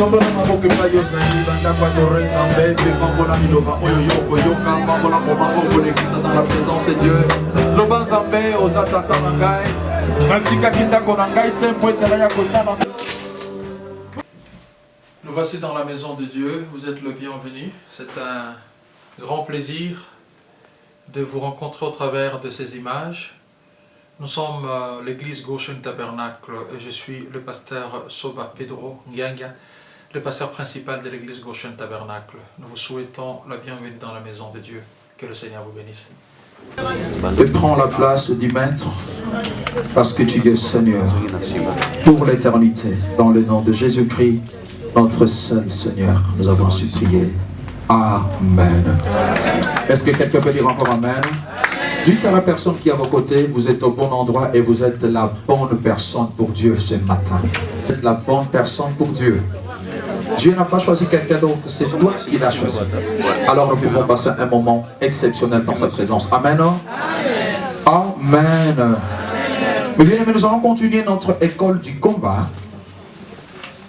dans la présence de Dieu. Nous voici dans la maison de Dieu, vous êtes le bienvenu. C'est un grand plaisir de vous rencontrer au travers de ces images. Nous sommes l'église Goshen Tabernacle et je suis le pasteur Soba Pedro Ngyanga, le pasteur principal de l'église Goshen Tabernacle. Nous vous souhaitons la bienvenue dans la maison de Dieu. Que le Seigneur vous bénisse. Et prends la place du Maître, parce que tu es Seigneur, pour l'éternité. Dans le nom de Jésus-Christ, notre seul Seigneur, nous avons supplié. Amen. Est-ce que quelqu'un peut dire encore Amen? Dites à la personne qui est à vos côtés, vous êtes au bon endroit et vous êtes la bonne personne pour Dieu ce matin. Vous êtes la bonne personne pour Dieu. Dieu n'a pas choisi quelqu'un d'autre, c'est toi qui l'as choisi. Alors nous pouvons passer un moment exceptionnel dans sa présence. Amen. Amen. Mais bien aimés, nous allons continuer notre école du combat.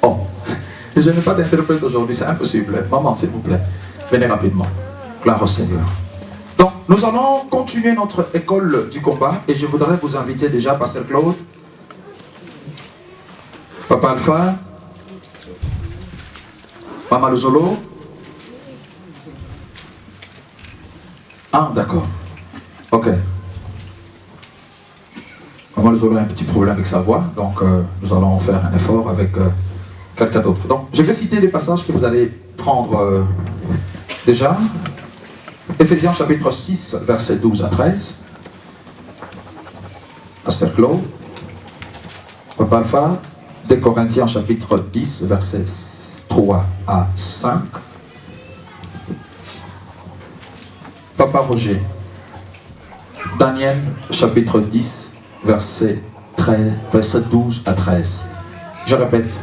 Oh, je n'ai pas d'interprète aujourd'hui, c'est impossible. Maman, s'il vous plaît, venez rapidement. Gloire au Seigneur. Donc, nous allons continuer notre école du combat et je voudrais vous inviter déjà, Pasteur Claude, Papa Alpha, Maman Luzolo. Ah, d'accord. Ok. Maman Luzolo a un petit problème avec sa voix, donc nous allons faire un effort avec quelqu'un d'autre. Donc, je vais citer des passages que vous allez prendre déjà. Éphésiens chapitre 6, versets 12 à 13. Pasteur Claude. Papa Alpha. 2 Corinthiens chapitre 10, versets 3 à 5. Papa Roger. Daniel chapitre 10, verset 12 à 13. Je répète.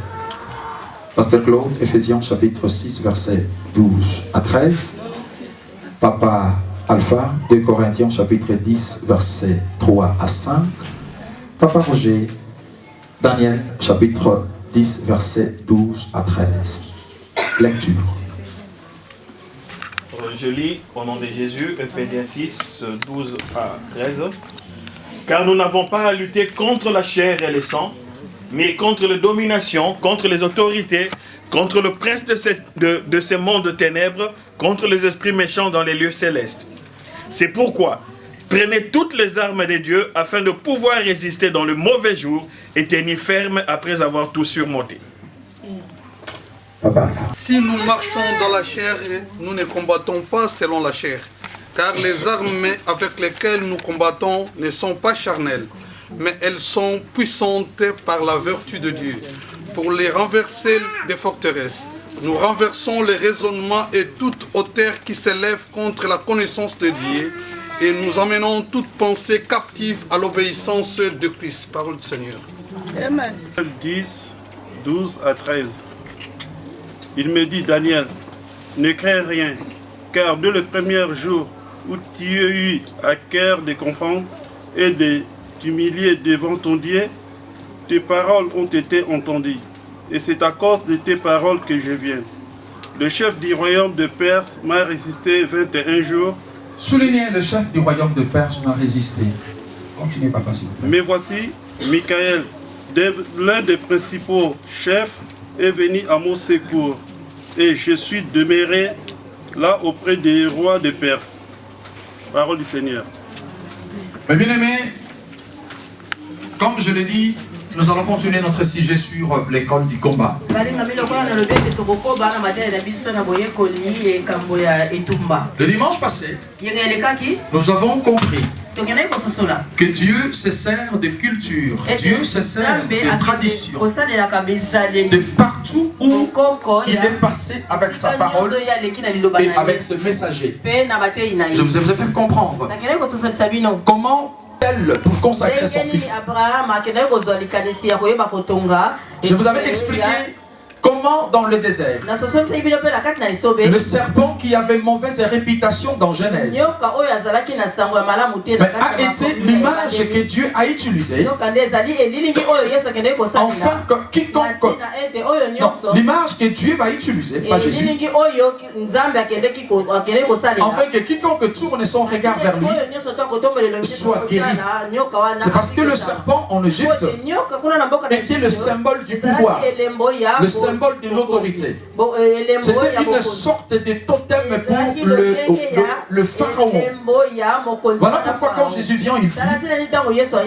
Pasteur Claude, Éphésiens chapitre 6, verset 12 à 13. Papa Alpha, 2 Corinthiens chapitre 10, verset 3 à 5. Papa Roger, Daniel chapitre 10, verset 12 à 13. Lecture. Je lis au nom de Jésus, Éphésiens 6, 12 à 13. Car nous n'avons pas à lutter contre la chair et le sang, mais contre les dominations, contre les autorités, contre le prince de ces mondes de ténèbres, contre les esprits méchants dans les lieux célestes. C'est pourquoi, prenez toutes les armes de Dieu afin de pouvoir résister dans le mauvais jour et tenir ferme après avoir tout surmonté. Si nous marchons dans la chair, nous ne combattons pas selon la chair, car les armes avec lesquelles nous combattons ne sont pas charnelles, mais elles sont puissantes par la vertu de Dieu, pour les renverser des forteresses. Nous renversons les raisonnements et toute hauteur qui s'élève contre la connaissance de Dieu, et nous emmenons toute pensée captive à l'obéissance de Christ. Parole du Seigneur. Amen. 10, 12 à 13. Il me dit, Daniel, ne crains rien, car dès le premier jour où tu as eu à cœur de comprendre et de t'humilier devant ton Dieu, tes paroles ont été entendues. Et c'est à cause de tes paroles que je viens. Le chef du royaume de Perse m'a résisté 21 jours. Soulignez, le chef du royaume de Perse m'a résisté. Continuez, papa, s'il vous plaît. Mais voici, Michael, l'un des principaux chefs, est venu à mon secours. Et je suis demeuré là auprès des rois de Perse. Parole du Seigneur. Mes bien-aimés, comme je l'ai dit, nous allons continuer notre sujet sur l'école du combat. Le dimanche passé, nous avons compris que Dieu se sert de culture, Dieu se sert de tradition, de partout où il est passé avec sa parole et avec ce messager. Je vous ai fait comprendre comment elle, pour consacrer son fils. Je vous avais expliqué comment comment dans le désert, le serpent qui avait mauvaise réputation dans Genèse, mais a été l'image que Dieu a utilisée afin que quiconque, non, l'image que Dieu va utiliser, pas Jésus, afin que quiconque tourne son regard vers lui soit guéri. C'est parce que le serpent en Égypte était le symbole du pouvoir, le symbole de l'autorité. C'était une sorte de totem pour le pharaon. Voilà pourquoi quand Jésus vient, il dit,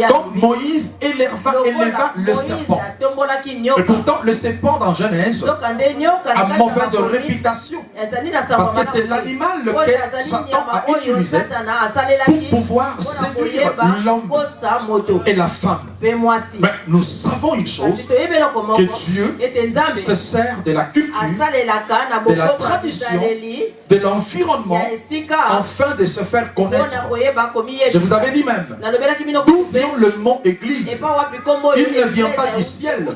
quand Moïse éleva le serpent. Et pourtant, le serpent dans Genèse a mauvaise réputation. Parce que c'est l'animal que Satan a utilisé pour pouvoir séduire l'homme et la femme. Mais nous savons une chose, que Dieu se sert de la culture, de la tradition, de l'environnement, afin de se faire connaître. Je vous avais dit même, d'où vient le mot église? Il ne vient pas du ciel,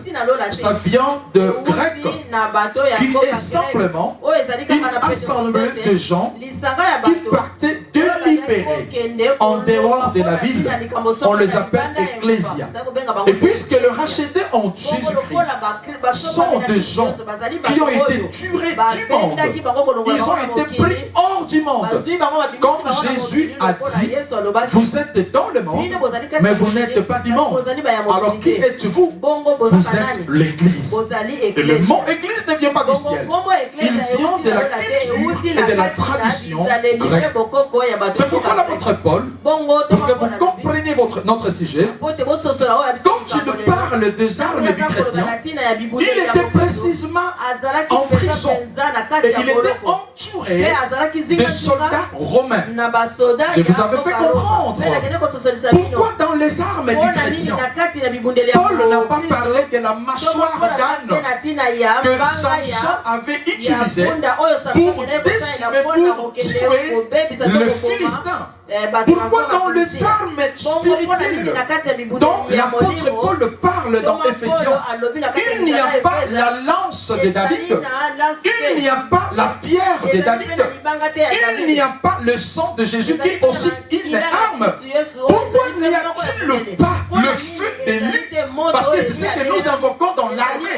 ça vient de grec, qui est simplement une assemblée de gens qui partaient délibérés en dehors de la ville. On les appelle ecclésia. Et puisque le racheté en Jésus-Christ sont des gens qui ont été tués du monde, ils ont été pris hors du monde. Comme Jésus a dit, vous êtes dans le monde, mais vous n'êtes pas du monde. Alors qui êtes-vous? Vous êtes l'église. Et le mot église ne vient pas du ciel. Il vient de la culture et de la tradition grecque. C'est pourquoi l'apôtre Paul, pour que vous compreniez notre sujet, quand tu nous parles des armes du chrétien, il était précisément en prison et il était entouré de soldats romains. Je vous avais fait comprendre pourquoi dans les armes du chrétien, Paul n'a pas parlé de la mâchoire d'âne que Samson avait utilisée pour décimer, pour tuer le Philistin. Pourquoi dans les armes spirituelles dont l'apôtre Paul parle dans Éphésiens, il n'y a pas la lance de David, il n'y a pas la pierre de David, il n'y a pas le sang de Jésus qui est aussi une arme? Pourquoi n'y a-t-il pas le feu de l'île? Parce que c'est ce que nous invoquons dans l'armée,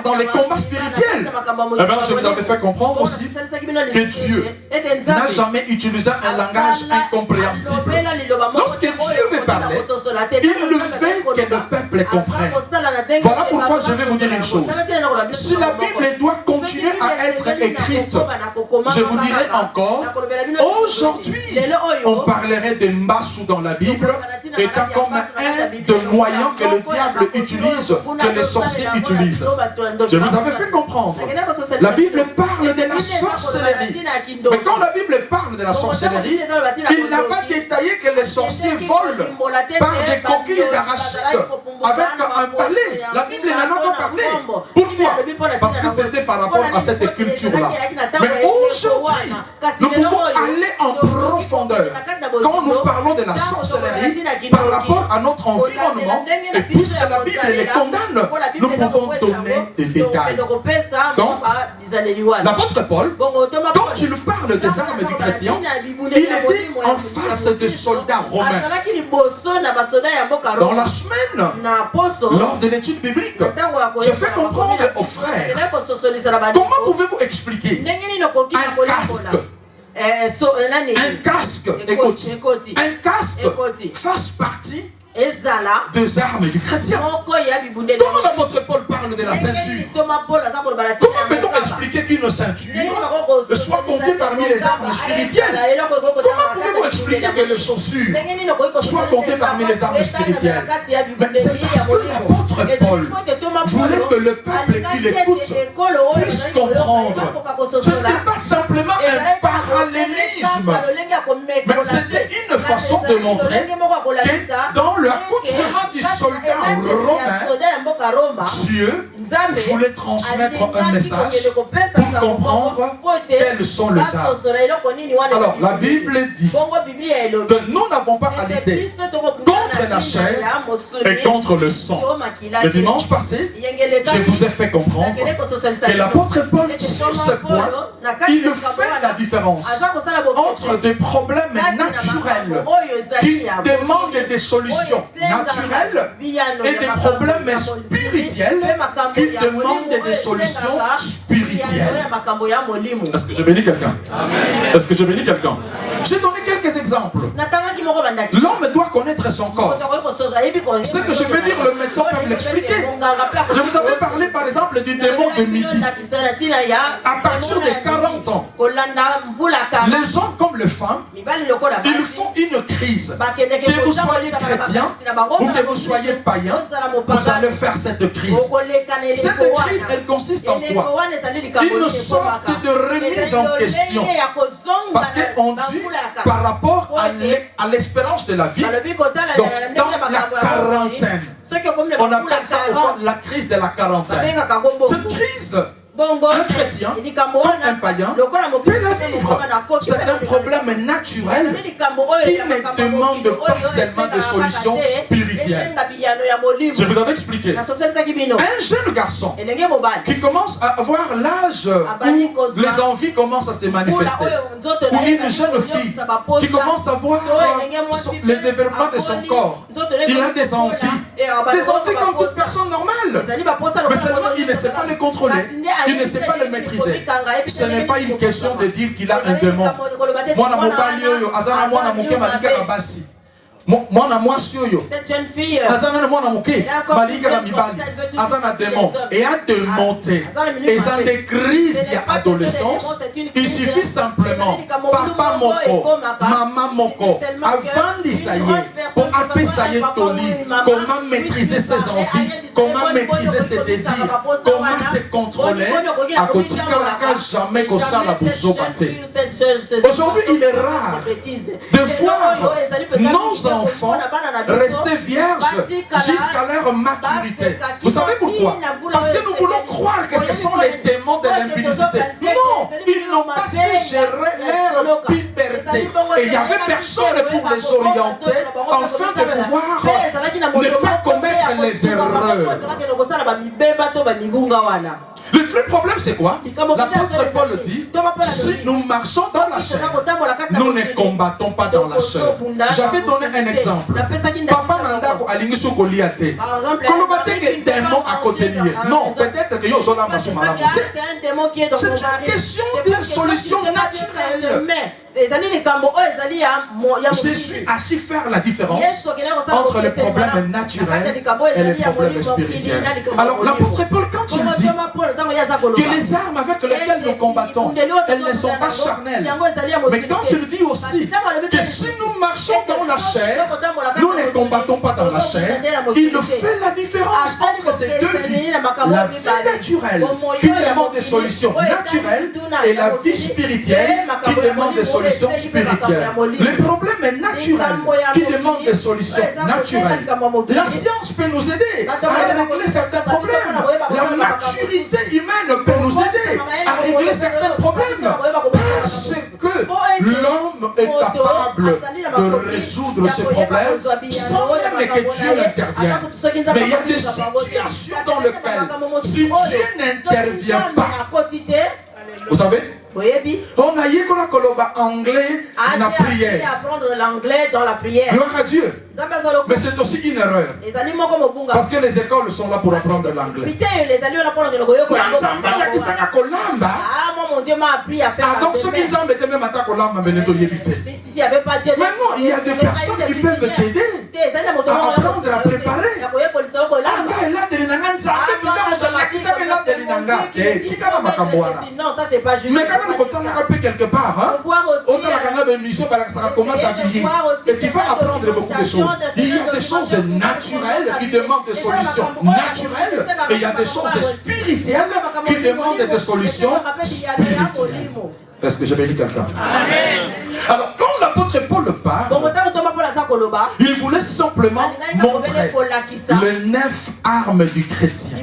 dans les combats spirituels. Eh bien, je vous avais fait comprendre aussi que Dieu n'a jamais utilisé un langage incompréhensible. Lorsque Dieu veut parler, il le fait que le peuple comprenne. Voilà pourquoi je vais vous dire une chose. Si la Bible doit continuer à être écrite, je vous dirai encore, aujourd'hui, on parlerait de Mbassou dans la Bible étant comme un des moyens que le diable utilise, que les sorciers utilisent. Je vous avais fait comprendre. La Bible parle de la sorcellerie. Mais quand la Bible parle de la sorcellerie, il n'a pas détaillé que les sorciers volent par des coquilles d'arachide avec un balai. La Bible n'en a pas parlé. Pourquoi? Parce que c'était par rapport à cette culture-là. Mais aujourd'hui, nous pouvons aller en profondeur quand nous parlons de la sorcellerie par rapport à notre environnement. Et puisque la Bible les condamne, nous pouvons donner des détails. Donc, l'apôtre Paul, quand tu nous parles des armes du chrétien, il était en face des soldats romains. Dans la semaine, lors de l'étude biblique, je fais comprendre aux frères, comment pouvez-vous expliquer un casque, écoute, un casque fasse partie des armes du chrétien. Comment l'apôtre Paul parle de la ceinture? Comment peut-on expliquer qu'une ceinture soit comptée parmi les armes spirituelles? Comment pouvez-vous expliquer que les chaussures soient comptées parmi les armes spirituelles? Mais c'est parce que l'apôtre Paul voulait que le peuple qui l'écoute puisse comprendre. Ce n'était pas simplement un parallélisme, mais c'était une façon de montrer que dans l'accoutrement du soldat romain, Dieu voulait transmettre un message pour comprendre quels sont les armes. Alors, la Bible dit que nous n'avons pas à lutter contre la chair et contre le sang. Le dimanche passé, je vous ai fait comprendre que l'apôtre Paul, sur ce point, il fait la différence entre des problèmes naturels qui demandent des solutions naturelles et des problèmes spirituels qui demandent des solutions spirituelles. Est-ce que je bénis quelqu'un? Est-ce que je bénis quelqu'un? J'ai donné quelques exemples. L'homme doit connaître son corps. Ce que je veux dire, le médecin peut l'expliquer. Je vous avais parlé par exemple du démon de midi. À partir de 40 ans, les hommes comme les femmes, ils font une crise. Que vous soyez chrétien ou que vous soyez païen, vous allez faire cette crise. Cette crise, elle consiste en quoi? Une sorte de remise en question. Parce qu'on dit par rapport à l'espérance de la vie, donc dans la quarantaine, on appelle ça au fond la crise de la quarantaine. Cette crise, un chrétien comme un païen peut la vivre. C'est un problème naturel qui ne demande pas seulement des solutions spirituelles. Je vous avais expliqué. Un jeune garçon qui commence à avoir l'âge où les envies commencent à se manifester, ou une jeune fille qui commence à voir le développement de son corps, il a des envies comme toute personne normale, mais seulement il ne sait pas les contrôler. Il ne sait pas le maîtriser. Ce n'est pas une question de dire qu'il a un démon. Cette jeune fille, démon et a démonté. Et dans des crises d'adolescence, il suffit simplement papa moko, maman moko, avant d'essayer, pour appeler ça y est Tony, comment maîtriser ses envies, comment maîtriser ses désirs, comment se contrôler, à côté jamais qu'on s'en a besoin. Aujourd'hui, il est rare de voir nos enfants rester vierges jusqu'à leur maturité. Vous savez pourquoi? Parce que nous voulons croire que ce sont les démons de l'impudicité. Non, ils n'ont pas su gérer leur puberté. Et il n'y avait personne pour les orienter afin de pouvoir ne pas commettre les erreurs. Le vrai problème, c'est quoi? L'apôtre Paul dit, si nous marchons dans la chair, nous ne combattons pas dans la chair. J'avais donné un exemple. Papa Nandako Alingiso Goliath. Kolobate que démon à côté de lui. Non, peut-être que Yozo Lama Souma la montée. C'est une question d'une solution naturelle. Je suis assis faire la différence entre les problèmes naturels et les problèmes spirituels. Alors l'apôtre Paul, quand il dit que les armes avec lesquelles nous combattons, elles ne sont pas charnelles, mais quand il dit aussi que si nous marchons dans la chair, nous ne combattons pas dans la chair, il fait la différence entre ces deux vies. La vie naturelle qui demande des solutions naturelles et la vie spirituelle qui demande des solutions spirituelles. Le problème est naturel qui demande des solutions naturelles. La science peut nous aider à régler certains problèmes. La maturité humaine peut nous aider à régler certains problèmes parce que l'homme est capable de résoudre ces problèmes sans même que Dieu n'intervienne. Mais il y a des situations dans lesquelles si Dieu n'intervient pas, vous savez, on a eu anglais dans la prière. Apprendre l'anglais dans la prière. Gloire à Dieu. Mais c'est aussi une erreur. Parce que les écoles sont là pour apprendre l'anglais. Mon Dieu m'a appris à faire. Donc ceux qui ont été même attaqués au lama, mais maintenant il y a des personnes qui peuvent t'aider à apprendre à préparer. Non, ça c'est pas juste. Mais quand même, quand on a rappelé quelque part, on a la émission, ça commence à briller. Et tu vas apprendre beaucoup de choses. Il y a des choses naturelles qui demandent des solutions naturelles. Et il y a des choses spirituelles qui demandent des solutions spirituelles. Est-ce que je bénis quelqu'un? Alors, quand l'apôtre Paul parle, Il voulait simplement montrer les 9 armes du chrétien.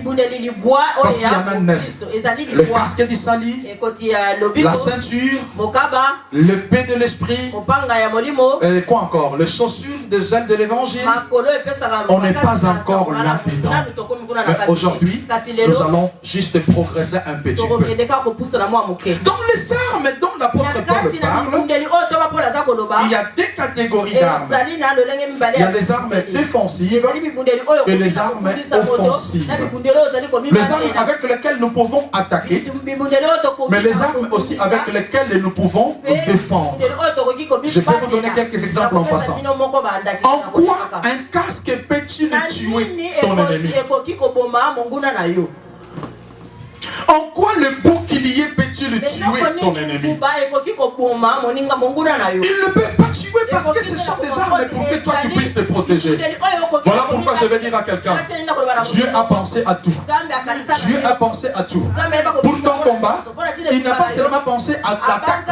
Parce qu'il y en a 9. Le casque d'Issali, la ceinture, l'épée de l'esprit, et quoi encore? Les chaussures des ailes de l'évangile. On n'est pas encore là-dedans. Mais aujourd'hui, nous allons juste progresser un petit peu. Dans les armes dont l'apôtre Paul parle, il y a deux catégories d'armes. Il y a les armes défensives et les armes offensives. Les armes avec lesquelles nous pouvons attaquer, mais les armes aussi avec lesquelles nous pouvons nous défendre. Je peux vous donner quelques exemples en passant. En quoi un casque peut-il tuer ton ennemi? En quoi le bouclier peut-il tuer ton ennemi? Ils ne peuvent pas tuer parce que ce sont des armes pour que toi tu puisses te protéger. Voilà pourquoi je vais dire à quelqu'un, Dieu a pensé à tout. Dieu a pensé à tout. Pour ton combat, il n'a pas seulement pensé à l'attaque,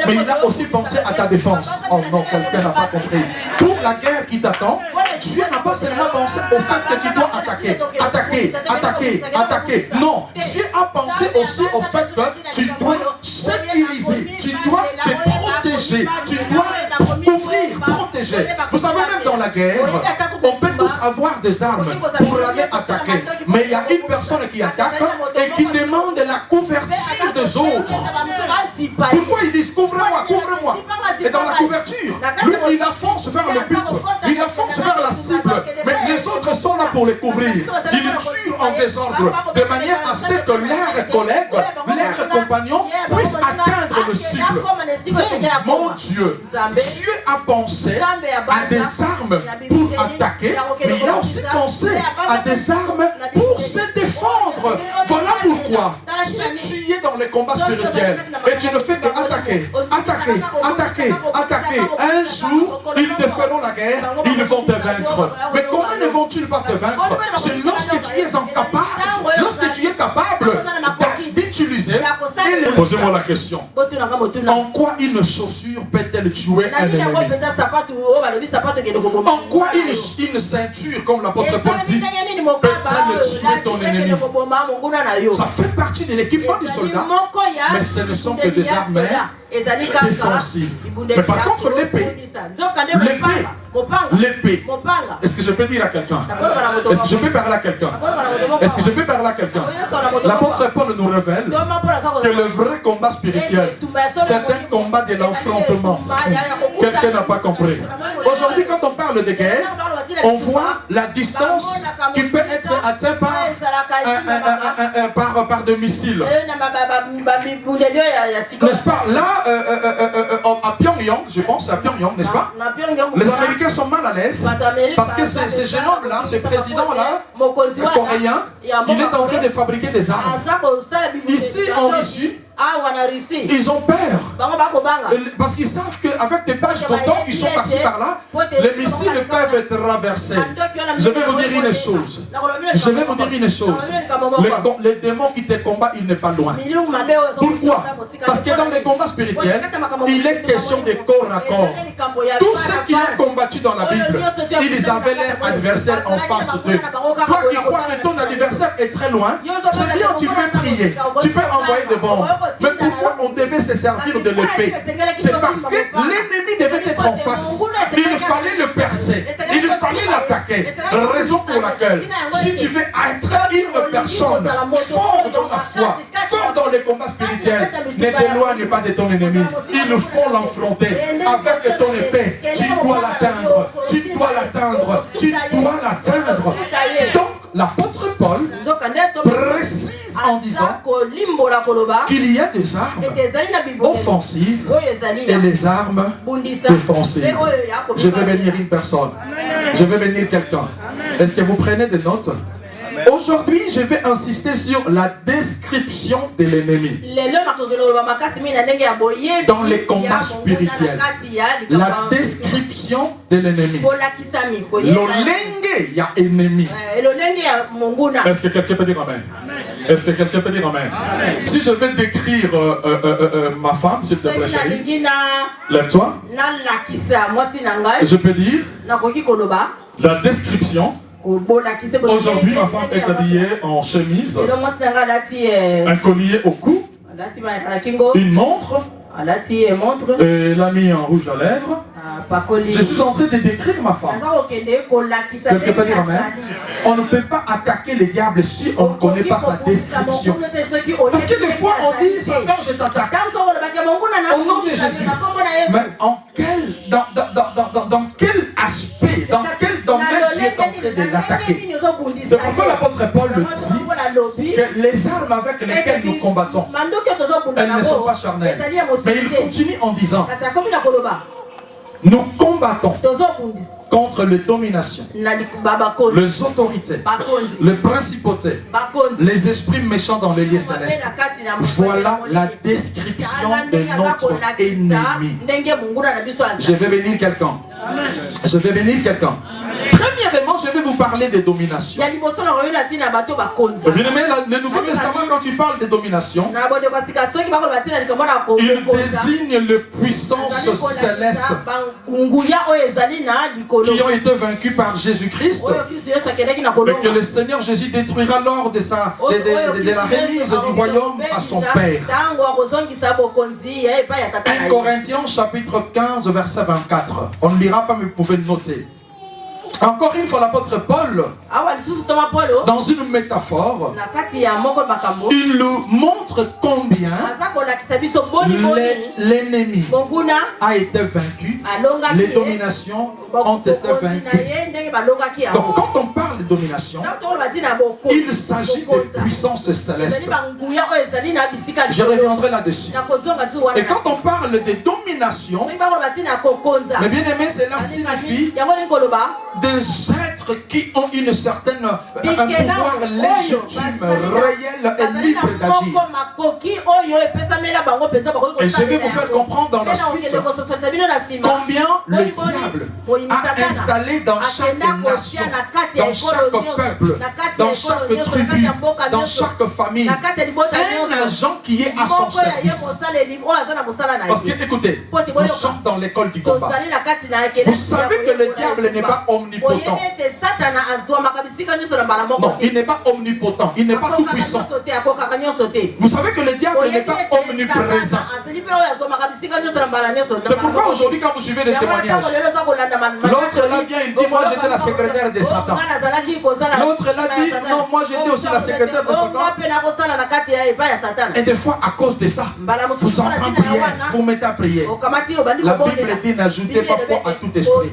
mais il a aussi pensé à ta défense. Oh non, quelqu'un n'a pas compris. Pour la guerre qui t'attend, Dieu n'a pas seulement pensé au fait que tu dois attaquer, attaquer, attaquer, attaquer. Non, Dieu a pensé aussi au fait que tu dois sécuriser, tu dois te protéger, tu dois couvrir, protéger. Vous savez, même dans la guerre, on peut tous avoir des armes pour aller attaquer. Mais il y a une personne qui attaque et qui demande la couverture des autres. Pourquoi ils disent couvre-moi, couvre-moi? Et dans la couverture, lui, il avance vers le but, il avance vers la cible. Mais les autres sont là pour les couvrir. Ils tuent en désordre, de manière à ce que leurs collègues, leurs compagnons puissent atteindre le cible. Mon Dieu, Dieu a pensé à des armes pour attaquer, mais il a aussi pensé à des armes pour se défendre. Voilà pourquoi, si tu es dans les combats spirituels et tu ne fais que attaquer, attaquer, attaquer, attaquer, un jour, ils te feront la guerre, ils vont te vaincre. Mais comment ne vont-ils pas te vaincre? C'est lorsque tu es incapable, lorsque tu es capable d'utiliser. Posez-moi la question. En quoi une chaussure peut-elle tuer un ennemi? En quoi une ceinture, comme l'apôtre Paul dit, peut-elle tuer ton ennemi? Ça fait partie de l'équipement du soldat, mais ce ne sont que des armes défensives. Mais par contre, l'épée, est-ce que je peux dire à quelqu'un? Est-ce que je peux parler à quelqu'un? Est-ce que je peux parler à quelqu'un? L'apôtre Paul nous révèle que le vrai combat spirituel, c'est un combat de l'affrontement. Quelqu'un n'a pas compris. Aujourd'hui, quand on parle de guerre, on voit la distance qui peut être atteinte par des missiles. N'est-ce pas? Là, à Pyongyang, je pense, à Pyongyang, n'est-ce pas? Les Américains sont mal à l'aise parce que ce jeune homme-là, ce président-là, coréen, il est en train de fabriquer des armes. Ici, en Russie, ils ont peur parce qu'ils savent qu'avec des pages d'autant qui sont par-ci par-là, les missiles peuvent traverser. Je vais vous dire une chose. Je vais vous dire une chose. Les démons qui te combattent, ils n'est pas loin. Pourquoi? Parce que dans les combats spirituels, il est question de corps à corps. Tous ceux qui ont combattu dans la Bible, ils avaient leur adversaire en face d'eux. Toi qui crois que ton adversaire est très loin, c'est bien, tu peux prier, tu peux envoyer des bombes. Mais pourquoi on devait se servir de l'épée? C'est parce que l'ennemi devait être en face. Il fallait le percer. Il fallait l'attaquer. Raison pour laquelle, si tu veux être une personne forte dans la foi, fort dans les combats spirituels, ne t'éloigne pas de ton ennemi. Il faut l'enfronter avec ton épée. Tu dois l'atteindre. Tu dois l'atteindre. Tu dois l'atteindre. Donc, l'apôtre Paul précise en disant qu'il y a des armes offensives et les armes défensives. Je vais bénir une personne. Je vais bénir quelqu'un. Est-ce que vous prenez des notes? Aujourd'hui, je vais insister sur la description de l'ennemi. Dans les combats spirituels, la description de l'ennemi. L'olenge, il y a ennemi. Est-ce que quelqu'un peut dire amen? Est-ce que quelqu'un peut dire amen? Si je vais décrire ma femme, s'il te plaît, chérie, lève-toi. Je peux dire la description. Aujourd'hui, ma femme est habillée en chemise, un collier au cou, une montre, et l'a mis en rouge à lèvres. Je suis en train de décrire ma femme. Quelqu'un peut dire amen? On ne peut pas attaquer le diable si on ne connaît pas sa description. Parce que des fois on dit, Satan, je t'attaque. Au nom de Jésus. Mais dans quel aspect, dans quel domaine tu es en train de l'attaquer? C'est pourquoi l'apôtre Paul le dit que les armes avec lesquelles nous combattons, elles ne sont pas charnelles. Mais il continue en disant, nous combattons contre les dominations, les autorités, les principautés, les esprits méchants dans les lieux célestes. Voilà la description de notre ennemi. Je vais bénir quelqu'un. Je vais bénir quelqu'un. Premièrement, je vais vous parler des dominations. Bien aimé, le Nouveau Testament, quand tu parles de domination, il désigne les puissances célestes qui ont été vaincues par Jésus-Christ et que le Seigneur Jésus détruira lors de la remise du royaume à son Père. 1 Corinthiens chapitre 15 verset 24. On ne lira pas mais vous pouvez noter. Encore une fois, l'apôtre Paul, dans une métaphore, il nous montre combien l'ennemi a été vaincu, les dominations ont été vaincues. Donc quand on parle de domination, il s'agit de puissances célestes. Je reviendrai là-dessus. Et quand on parle de domination, mais bien aimé, cela signifie des êtres qui ont une certaine, un pouvoir légitime, réel et libre d'agir. Et je vais vous faire comprendre dans la suite combien le diable a installé dans chaque nation, dans chaque peuple, dans chaque tribu, dans chaque famille, un agent qui est à son service. Parce que écoutez, nous sommes dans l'école du combat. Vous savez que le diable n'est pas omnipotent. Non, il n'est pas omnipotent, il n'est pas tout puissant. Vous savez que le diable n'est pas omniprésent. C'est pourquoi aujourd'hui quand vous suivez des témoignages, l'autre là vient, il dit moi j'étais la secrétaire de Satan. L'autre là dit non, moi j'étais aussi la secrétaire de Satan. Et des fois à cause de ça, vous entrez en prière, vous mettez à prier. La Bible dit n'ajoutez pas foi à tout esprit.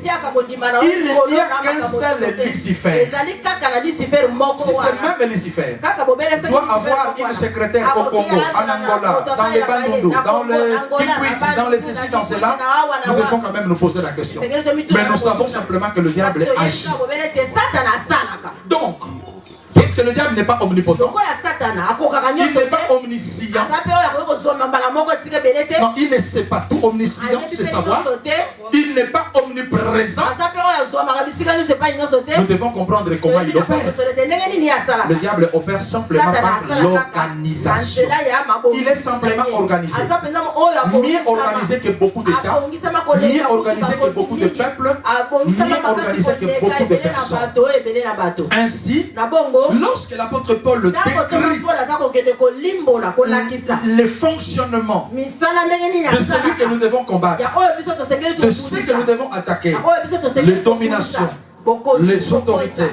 Il n'y a qu'un seul Lucifer. Si c'est même Lucifer doit avoir une secrétaire au Congo, en Angola, dans les Bandundu, dans le Kikwiti, dans les ceci, dans cela, nous devons quand même nous poser la question. Mais nous savons simplement que le diable agit. Donc, puisque le diable n'est pas omnipotent, il n'est pas omniscient. Non, il ne sait pas tout. Omniscient, c'est savoir. Il n'est pas omniprésent. Nous devons comprendre comment il opère. Le diable opère simplement par l'organisation. Il est simplement organisé. Mieux organisé que beaucoup d'États, mieux organisé que beaucoup de peuples, mieux organisé que beaucoup de personnes. Ainsi, lorsque l'apôtre Paul décrit le fonctionnement de celui que nous devons combattre, de ceux que nous devons attaquer, les dominations, les autorités,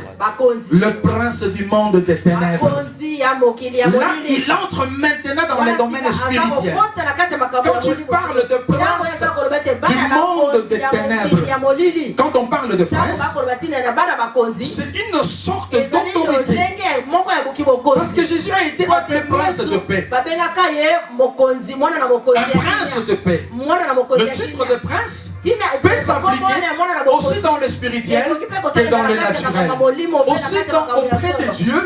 le prince du monde des ténèbres. Là, il entre maintenant dans les domaines spirituels. Quand tu parles de prince du monde des ténèbres, quand on parle de prince, c'est une sorte d'autorité. Parce que Jésus a été appelé prince de paix. Un prince de paix. Le titre de prince peut s'appliquer aussi dans le spirituel que dans le naturel. Aussi auprès de Dieu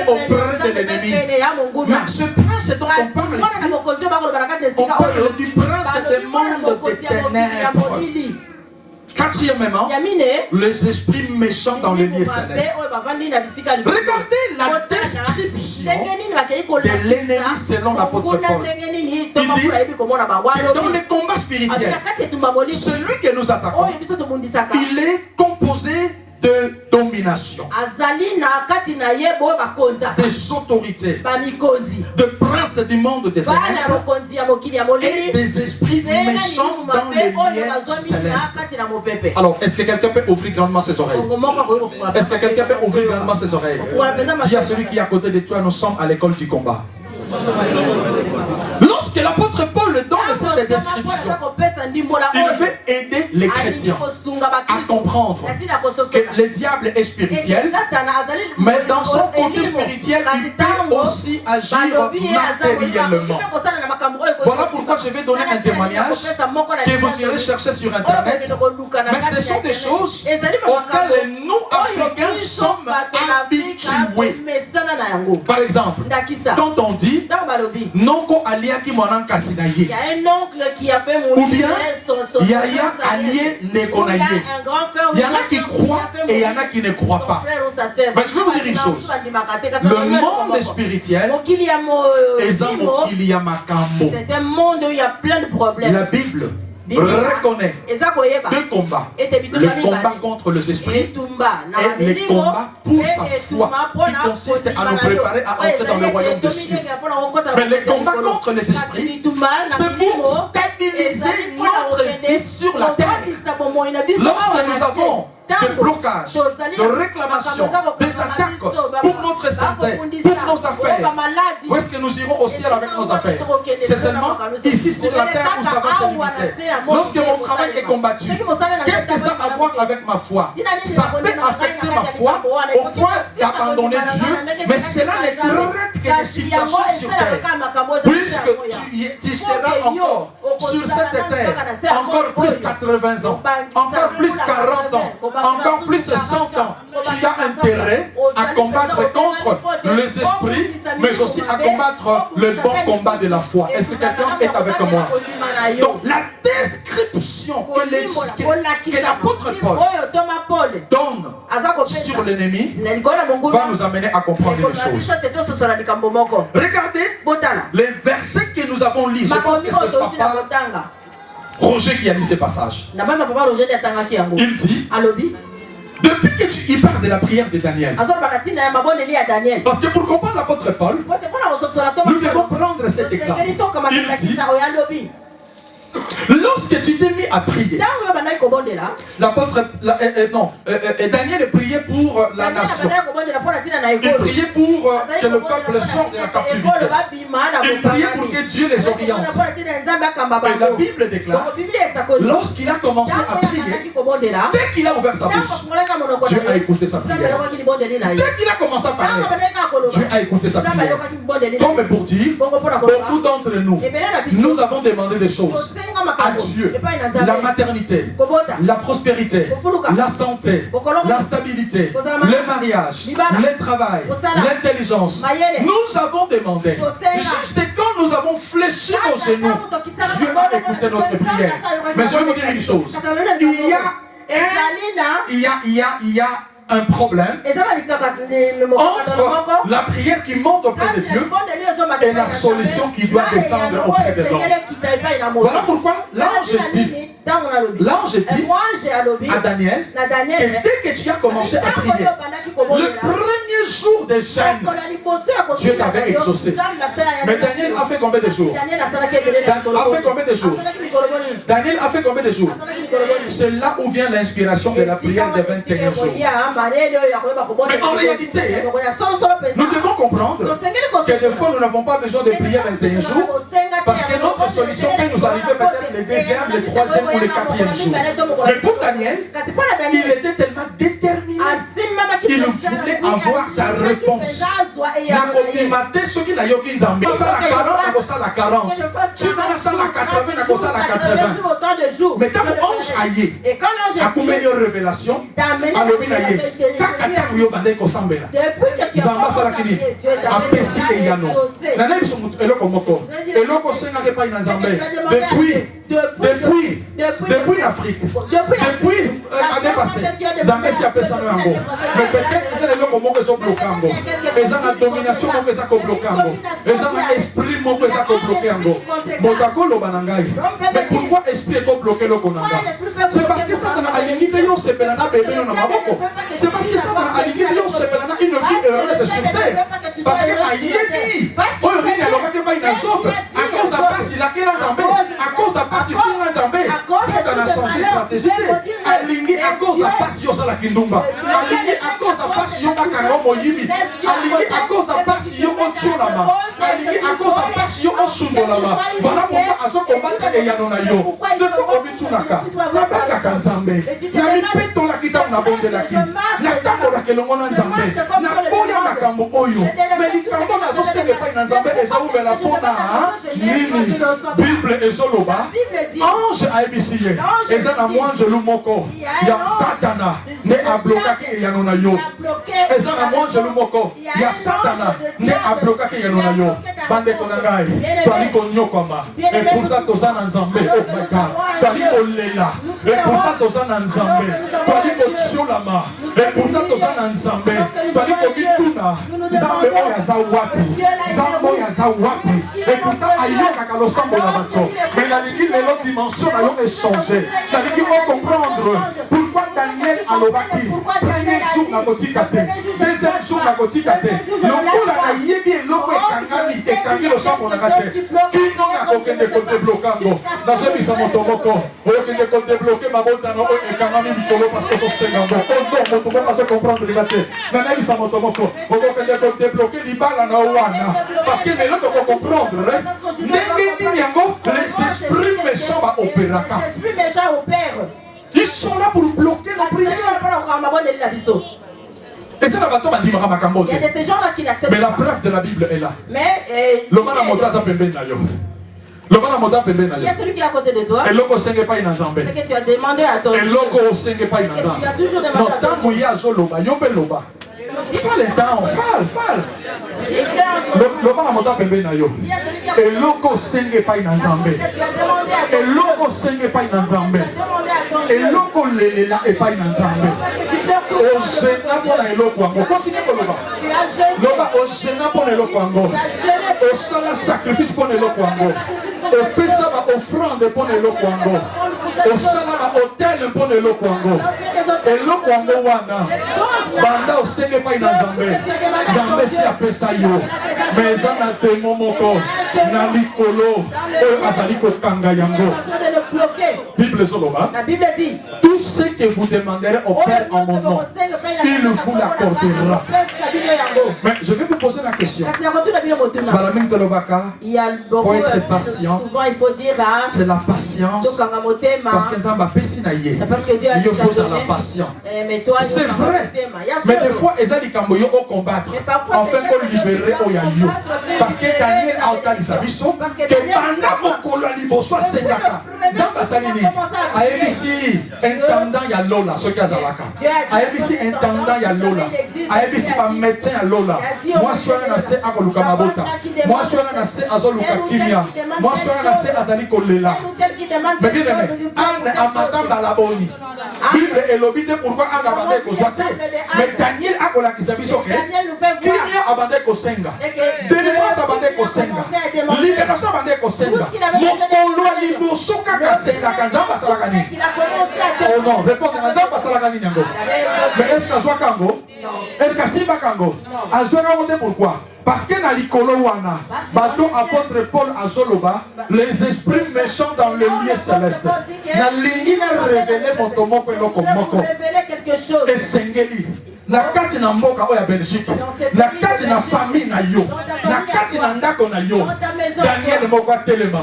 qu'auprès de l'ennemi. Mais ce prince dont on parle ici, on parle du prince des mondes des ténèbres. Quatrièmement, les esprits méchants dans les lieux célestes. Regardez est la description de l'ennemi selon l'apôtre Paul? Il dit que dans les combats spirituels, celui que nous attaquons, il est composé de domination, des autorités, de princes du monde des ténèbres et des esprits méchants dans les lieux célestes. Alors, est-ce que quelqu'un peut ouvrir grandement ses oreilles? Est-ce que quelqu'un peut ouvrir grandement ses oreilles? Dis à celui qui est à côté de toi, nous sommes à l'école du combat. Lorsque l'apôtre Paul donne cette description, il veut aider les chrétiens à comprendre que le diable est spirituel, mais dans son côté spirituel, il peut aussi agir matériellement. Voilà pourquoi je vais donner un témoignage que vous irez chercher sur internet. Mais ce sont des choses auxquelles nous, Africains, sommes habitués. Par exemple, quand on dit Noko aliaki mwana kasinaye, il y a un oncle qui a fait mourir ou bien son Yaya allié nekonaye. Il y en a qui croient et il y en a qui ne croient pas. Mais je vais vous dire une chose. Le monde spirituel est un monde où il y a plein de problèmes. La Bible reconnaît deux combats. Le combat contre les esprits et le combat pour sa foi, qui consiste à nous préparer à entrer dans le royaume des cieux. Mais le combat contre les esprits, c'est pour stabiliser notre vie sur la terre. Lorsque nous avons des blocages, de réclamations, des attaques pour notre santé, pour nos affaires, où est-ce que nous irons au ciel avec nos affaires? C'est seulement ici sur la terre où ça va se limiter. Lorsque mon travail est combattu, qu'est-ce que ça a à voir avec ma foi? Ça peut affecter ma foi au point d'abandonner Dieu, mais cela ne traite que des situations sur terre. Puisque tu seras encore sur cette terre, encore plus 80 ans, encore plus 40 ans, encore plus 100 ans, tu as intérêt à combattre contre les esprits, mais aussi à combattre le bon combat de la foi. Est-ce que quelqu'un est avec moi? Donc la description que l'apôtre Paul donne sur l'ennemi va nous amener à comprendre une chose. Regardez les versets que nous avons lus. Je pense que c'est papa Roger qui a lu ces passages. Il dit, depuis que il parle de la prière de Daniel. Parce que pour comprendre l'apôtre Paul, nous devons prendre cet exemple. Il dit, lorsque tu t'es mis à prier, l'apôtre, Daniel priait pour la nation. Il priait pour que le peuple sorte de la captivité. Il priait pour que Dieu les oriente. Et la Bible déclare, lorsqu'il a commencé à prier, dès qu'il a ouvert sa bouche, Dieu a écouté sa prière. Dès qu'il a commencé à parler, Dieu a écouté sa prière. Comme pour dire, beaucoup d'entre nous, nous avons demandé des choses à Dieu: la maternité, la prospérité, la santé, la stabilité, le mariage, le travail, l'intelligence. Nous avons demandé. Juste quand nous avons fléchi nos genoux, Dieu a écouté notre prière. Mais je vais vous dire une chose. Il y a un problème entre la prière qui monte auprès de Dieu et la solution qui doit descendre auprès de l'homme. Voilà pourquoi l'ange dit à Daniel que dès que tu as commencé à prier, le premier jour de jeûne, Dieu t'avait exaucé. Mais Daniel a fait combien de jours? Daniel a fait combien de jours? C'est là où vient l'inspiration de la prière des 21 jours. Mais en réalité, nous devons comprendre que des fois nous n'avons pas besoin de prier 21 jours, parce que notre solution peut nous arriver peut-être le deuxième, le troisième ou le quatrième jour. Mais pour Daniel, il était tellement déterminé. Il voulait avoir sa réponse. Mais quand l'ange aille, à combien de révélations, à l'obinaye, depuis l'Afrique, depuis l'année passée, mais peut-être que c'est le moment que sont bloqués. eza na domination moko eza kobloke yango, eza na esprit moko eza kobloke yango. Moto akoloba na ngai, mais pourquoi esprit ekobloke eloko na ngai? C'est parce que Satan alingi te yo sepela na bebe na maboko. C'est parce que Satan alingi te yo sepela na une vie heureuse sur terre. Parce que ayebi oyo nini alobaki epai na Job, à cause ya pasi lakela Nzambe, à cause ya pasi finga Nzambe, Satan a changé stratégie te. Alingi à cause ya pasi yo salaki ndumba, alingi à cause ya pasi yo bakanga moyibi, alingi à cause ya pasi yo otiolama, alingi à cause ya pasi yo osundolama. Voilà pourquoi azo combattre eyano na yo. De fois obitunaka nabakaka Nzambe, na mipetolaki ntango nabondelaki, natambolaki elongo na Nzambe, naboya makambo oyo. Mais likambo nazosenga epai na Nzambe ezaumela mpona nini? Bible ezoloba ange ayebisi ye eza na mwanjelu moko ya Satana nde ablokaki eyano na yo. Eza na mwanjelu moko ya Satana nde ablokaki eyano na yo. Bandeko na ngai twali konyokwama et pourtant toza na Nzambe. Oh my God, twali kolela et pourtant toza na Nzambe, twali kotiolama et pourtant toza na Nzambe, twali komituna Nzambe oyo aza wapi, Nzambe oyo aza wapi, et pourtant ayokaka losambo na bato. Mais nalingi lelo dimension na yo échanger, nalingi comprendre pourquoi Daniel alobaki premier jour na kotika te, deuxième jour na kotika te, lokola na yebi eloko ekangami ekangi losambo na kate kino na kokende kodeblokango. Nazebisa moto moko okende kodebloke mabota na oyo ekangami likolo parce que osenga ngo ondo moto moko azo comprendre libate. Nanebisa moto moko okende kodebloke libala na wana parce que lelo toko comprendre ndenge nini yango les esprits méchants va opéraka. Les esprits méchants opèrent. Ils sont là pour bloquer nos prières. Et c'est la bataille qui dit makambo. Il y a de ces gens-là qui n'acceptent mais pas. la preuve de la Bible est là. Mais le mana motaza pembeni na yo. Le mana mota pembeni na yo. Il y a celui qui est à côté de toi. Et loko senge pa inanzambe. C'est que tu as demandé à ton. Et loko senge pa inanzambe. Tu as toujours demandé à ton. Non, tango ya zo loba, yo pe loba. Fale down, fale. Le mana mota pembeni na yo. Et loko senge pa inanzambe. Et loko senge pa inanzambe. Et loko lelela e pa inanzambe. O sena pona eloko wango. Continue koloba. Loba o sena pona eloko wango. O sala sacrifice pona eloko wango. O pesa ba offrande pona eloko wango. O sala ba hotel pona eloko wango. Eloko wango wana. Banda o senge pa inanzambe. Nzambe si apesa yo. Mais eza temo moko na likolo oyo azali kokanga yango. Bible zoloba. La Bible dit tout ce que vous demanderez au Père en mon nom, il vous l'accordera. Mais je vais vous poser la question. Il faut être patient. C'est la patience. Parce que Nzamba pesi na ye. Il faut la patience. C'est vrai. Mais des fois, ils ont dit qu'on peut combattre. Enfin, qu'on libérer au yayo. Parce que Daniel a entendu sa mission. Que pendant mon colo liboso senyaka. Nzamba salini. ABC intendant ya Lola, ce qu'il y a Zalaka. ABC intendant ya Lola. ABC va médecin ya Lola. Moi, je suis un assez à Koluka Mabota. Moi, je suis un assez à Zoluka Kimia. Moi, je suis un assez à Zali Kolela. Mais bien aimé, Anne a madame Balaboni. Bible est l'obité pourquoi Anne a bandé ko Zoate. Mais Daniel a Kola qui s'habille sur Kimia a bandé ko Senga. Délivrance a bandé ko Senga. Libération a bandé ko Senga. Mon Kolo Liboso Kaka Senga Kanzamba Salakani. Oh non, répondez à Nzamba Salakani Nyango. Mais est-ce qu'à Zwakango? Est-ce qu'à Simba Kango? À Zwakango, pourquoi? Parce que dans l'Ikolo Wana, bateau apôtre Paul à Zoloba, les esprits méchants dans le lieu céleste. Na lingi na révélé motomoko et lokomoko. Et Sengeli. Na kati na mboka oya Belgique. Na kati na famille na yo. Na kati na ndako na yo. Daniel Mokwa Telema.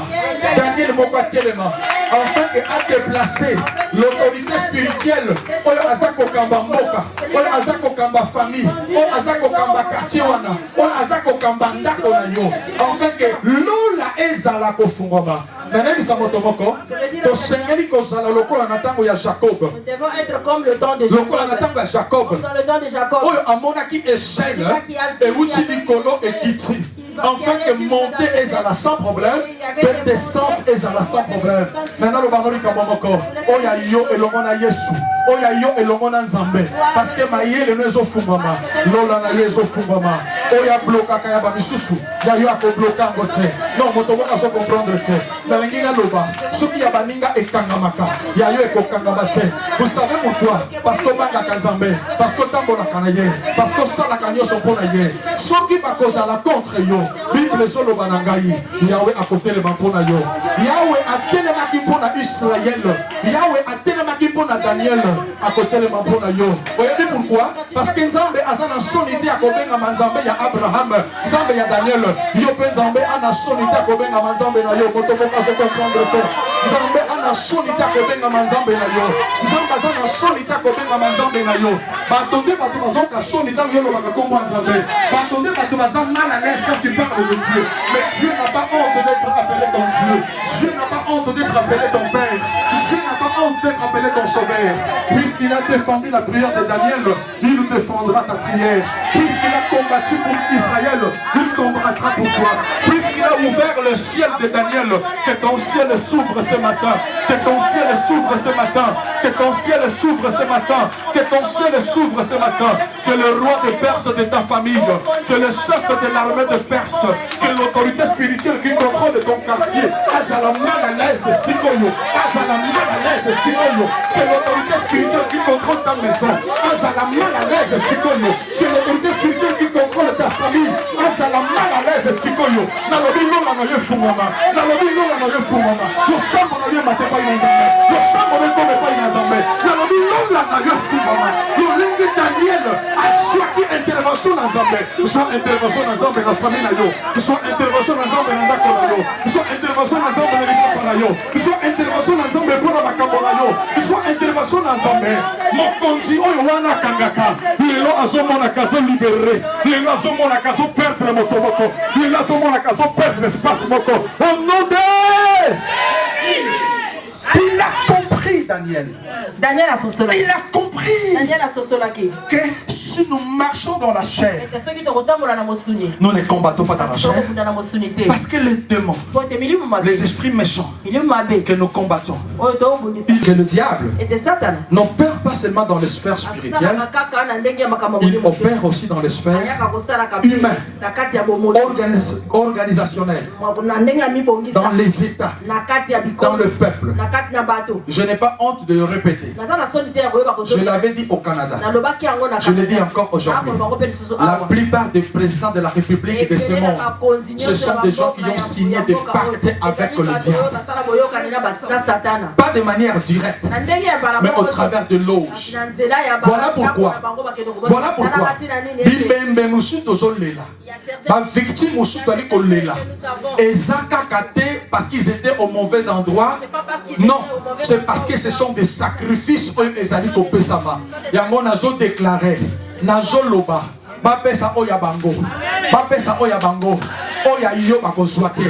Daniel Mokwa Telema. Enfin que a déplacé l'autorité spirituelle. Oyo azako kamba mboka. Oyo azako kamba famille. Oyo azako kamba quartier wana. Oyo azako kamba ndako na yo. Enfin que lola ezala kofungoma. Nanebisa motomoko. To sengeli kozala lokola na tango ya Jacob. Nous devons être comme le temps de Jacob. Lokola na tango ya Jacob. Dans le temps de Jacob. Oyo amonaki échelle. Euti likolo ekiti. Enfin que monter est à la sans problème, que descente est à la sans problème. Maintenant le bangoli kamomoko, oya yo elongona Yesu, oya yo elongona Nzambe, parce que maïe le nezo fungama, lola na yezo fungama, oya bloka kaya ba misusu, ya yo ako bloka ngote. Non, motomo kaso comprendre te. Na lengina loba, soki ya baninga ekangamaka, ya yo eko kangamate. Vous savez pourquoi? Parce que banga kanzambe, parce que tambo na kanaye, parce que ça la kanyo son pona ye. Soki ba koza la contre yo. Bible solo banangai, Yahweh a côté le mampona yo. Yahweh a telemaki pona Israël. Yahweh a telemaki pona Daniel a côté le mampona yo. Vous voyez pourquoi? Parce que Nzambe a na sonité à kobenga manzambe ya Abraham, Nzambe ya Daniel. Yo pe Nzambe a na sonité à kobenga manzambe na yo. Kotomo ka se comprendre te. Nzambe a na sonité à kobenga manzambe na yo. Nzambe a na sonité à kobenga manzambe na yo. Batonde batu bazoka sonité yo lo bakakombo Nzambe. Batonde batu bazanga mal à l'aise quand tu parles de Dieu. Mais Dieu n'a pas honte d'être appelé ton Dieu. Dieu n'a pas honte d'être appelé ton Père. Dieu n'a pas honte d'être appelé ton Sauveur. Puisqu'il a défendu la prière de Daniel, il défendra ta prière. Puisqu'il a combattu pour Israël, il combattra pour toi. Puisqu'il a ouvert le ciel de Daniel, que ton ciel s'ouvre ce matin. Que ton ciel s'ouvre ce matin. Que ton ciel s'ouvre ce matin. Que ton ciel s'ouvre ce matin. Que le roi de Perse de ta famille, que le chef de l'armée de Perse, que l'autorité spirituelle qui contrôle ton quartier, que l'autorité spirituelle qui contrôle ta maison, que l'autorité spirituelle qui contrôle ta famille, intervention dans Zambé, soit intervention dans Zambé dans la famille, soit intervention dans Zambé dans la soit intervention dans Zambé dans la soit intervention dans Zambé pour la Macamborayo, soit intervention dans Zambé. Mon conji, Oyoana Kangaka, les lois à son monakazo libéré, les lois à son monakazo perdre Motomoko, les lois à son monakazo perdre l'espace Moko. Au nom de. Il a compris, Daniel. Daniel a son soleil. Il a compris. Daniel a son soleil. Que si nous marchons dans la chair, nous ne combattons pas dans la chair. Parce que les démons, les esprits méchants que nous combattons, que le diable n'opère pas seulement dans les sphères spirituelles, il opère aussi dans les sphères humaines, organisationnelles, dans les États, dans le peuple. Je n'ai pas honte de le répéter. Je l'avais dit au Canada. Je le dis encore aujourd'hui. La plupart des présidents de la République de ce monde, ce sont des gens qui ont signé des pactes avec le diable. Pas de manière directe, mais au travers de loges. Voilà pourquoi. Voilà pourquoi. Victime parce qu'ils étaient au mauvais endroit. Non, c'est parce que ce sont des sacrifices que les alliés au Pesama. Yango nazo déclaré, nazo loba, bapesa oya bango, bapesa oya bango, oya yo bakozwate,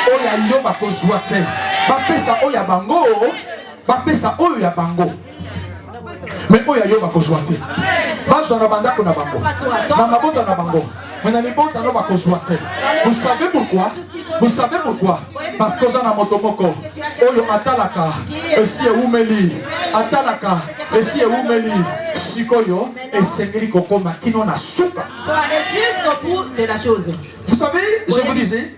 oya yo bakozwate, bapesa oya bango, bapesa oya bango. Mais oya yo bakozwate, bazo na bandako na bango, na mabota na bango, mais na libota no bakozwate. Vous savez pourquoi? Vous savez pourquoi? Parce que vous avez motomoko, oyo atalaka, esi eumeli, atalaka, esi eumeli, sikoyo, et sengeli kokoma kino na suka. Faut aller jusqu'au bout de la chose. Vous savez, je vous disais,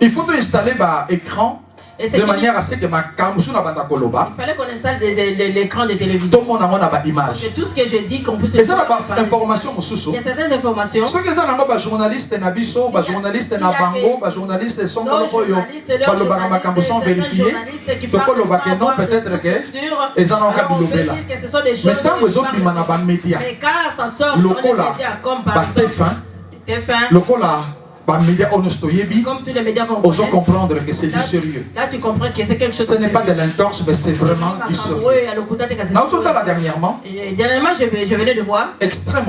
il faut installer un écran de manière à ce que ma camusou na banda koloba. Il fallait qu'on installe l'écran de télévision. Tout le monde a une image. Tout ce que je dis, qu'on puisse. Et ça, information, il y a certaines informations. Ceux qui sont un journaliste na biso, un journaliste na bango, un journaliste son koloyo, le barama camusou vérifié. Donc koloba que non, peut-être que ils en ont qu'à bilobela. Mais tant que les autres bimana ba média, le cola, ba TF1, le cola. Comme tous les médias comprennent, comprendre que c'est du sérieux. Là, tu comprends que c'est quelque chose. Ce n'est pas de l'entorse, mais c'est vraiment du sérieux. Dernièrement, je venais de voir un extrait.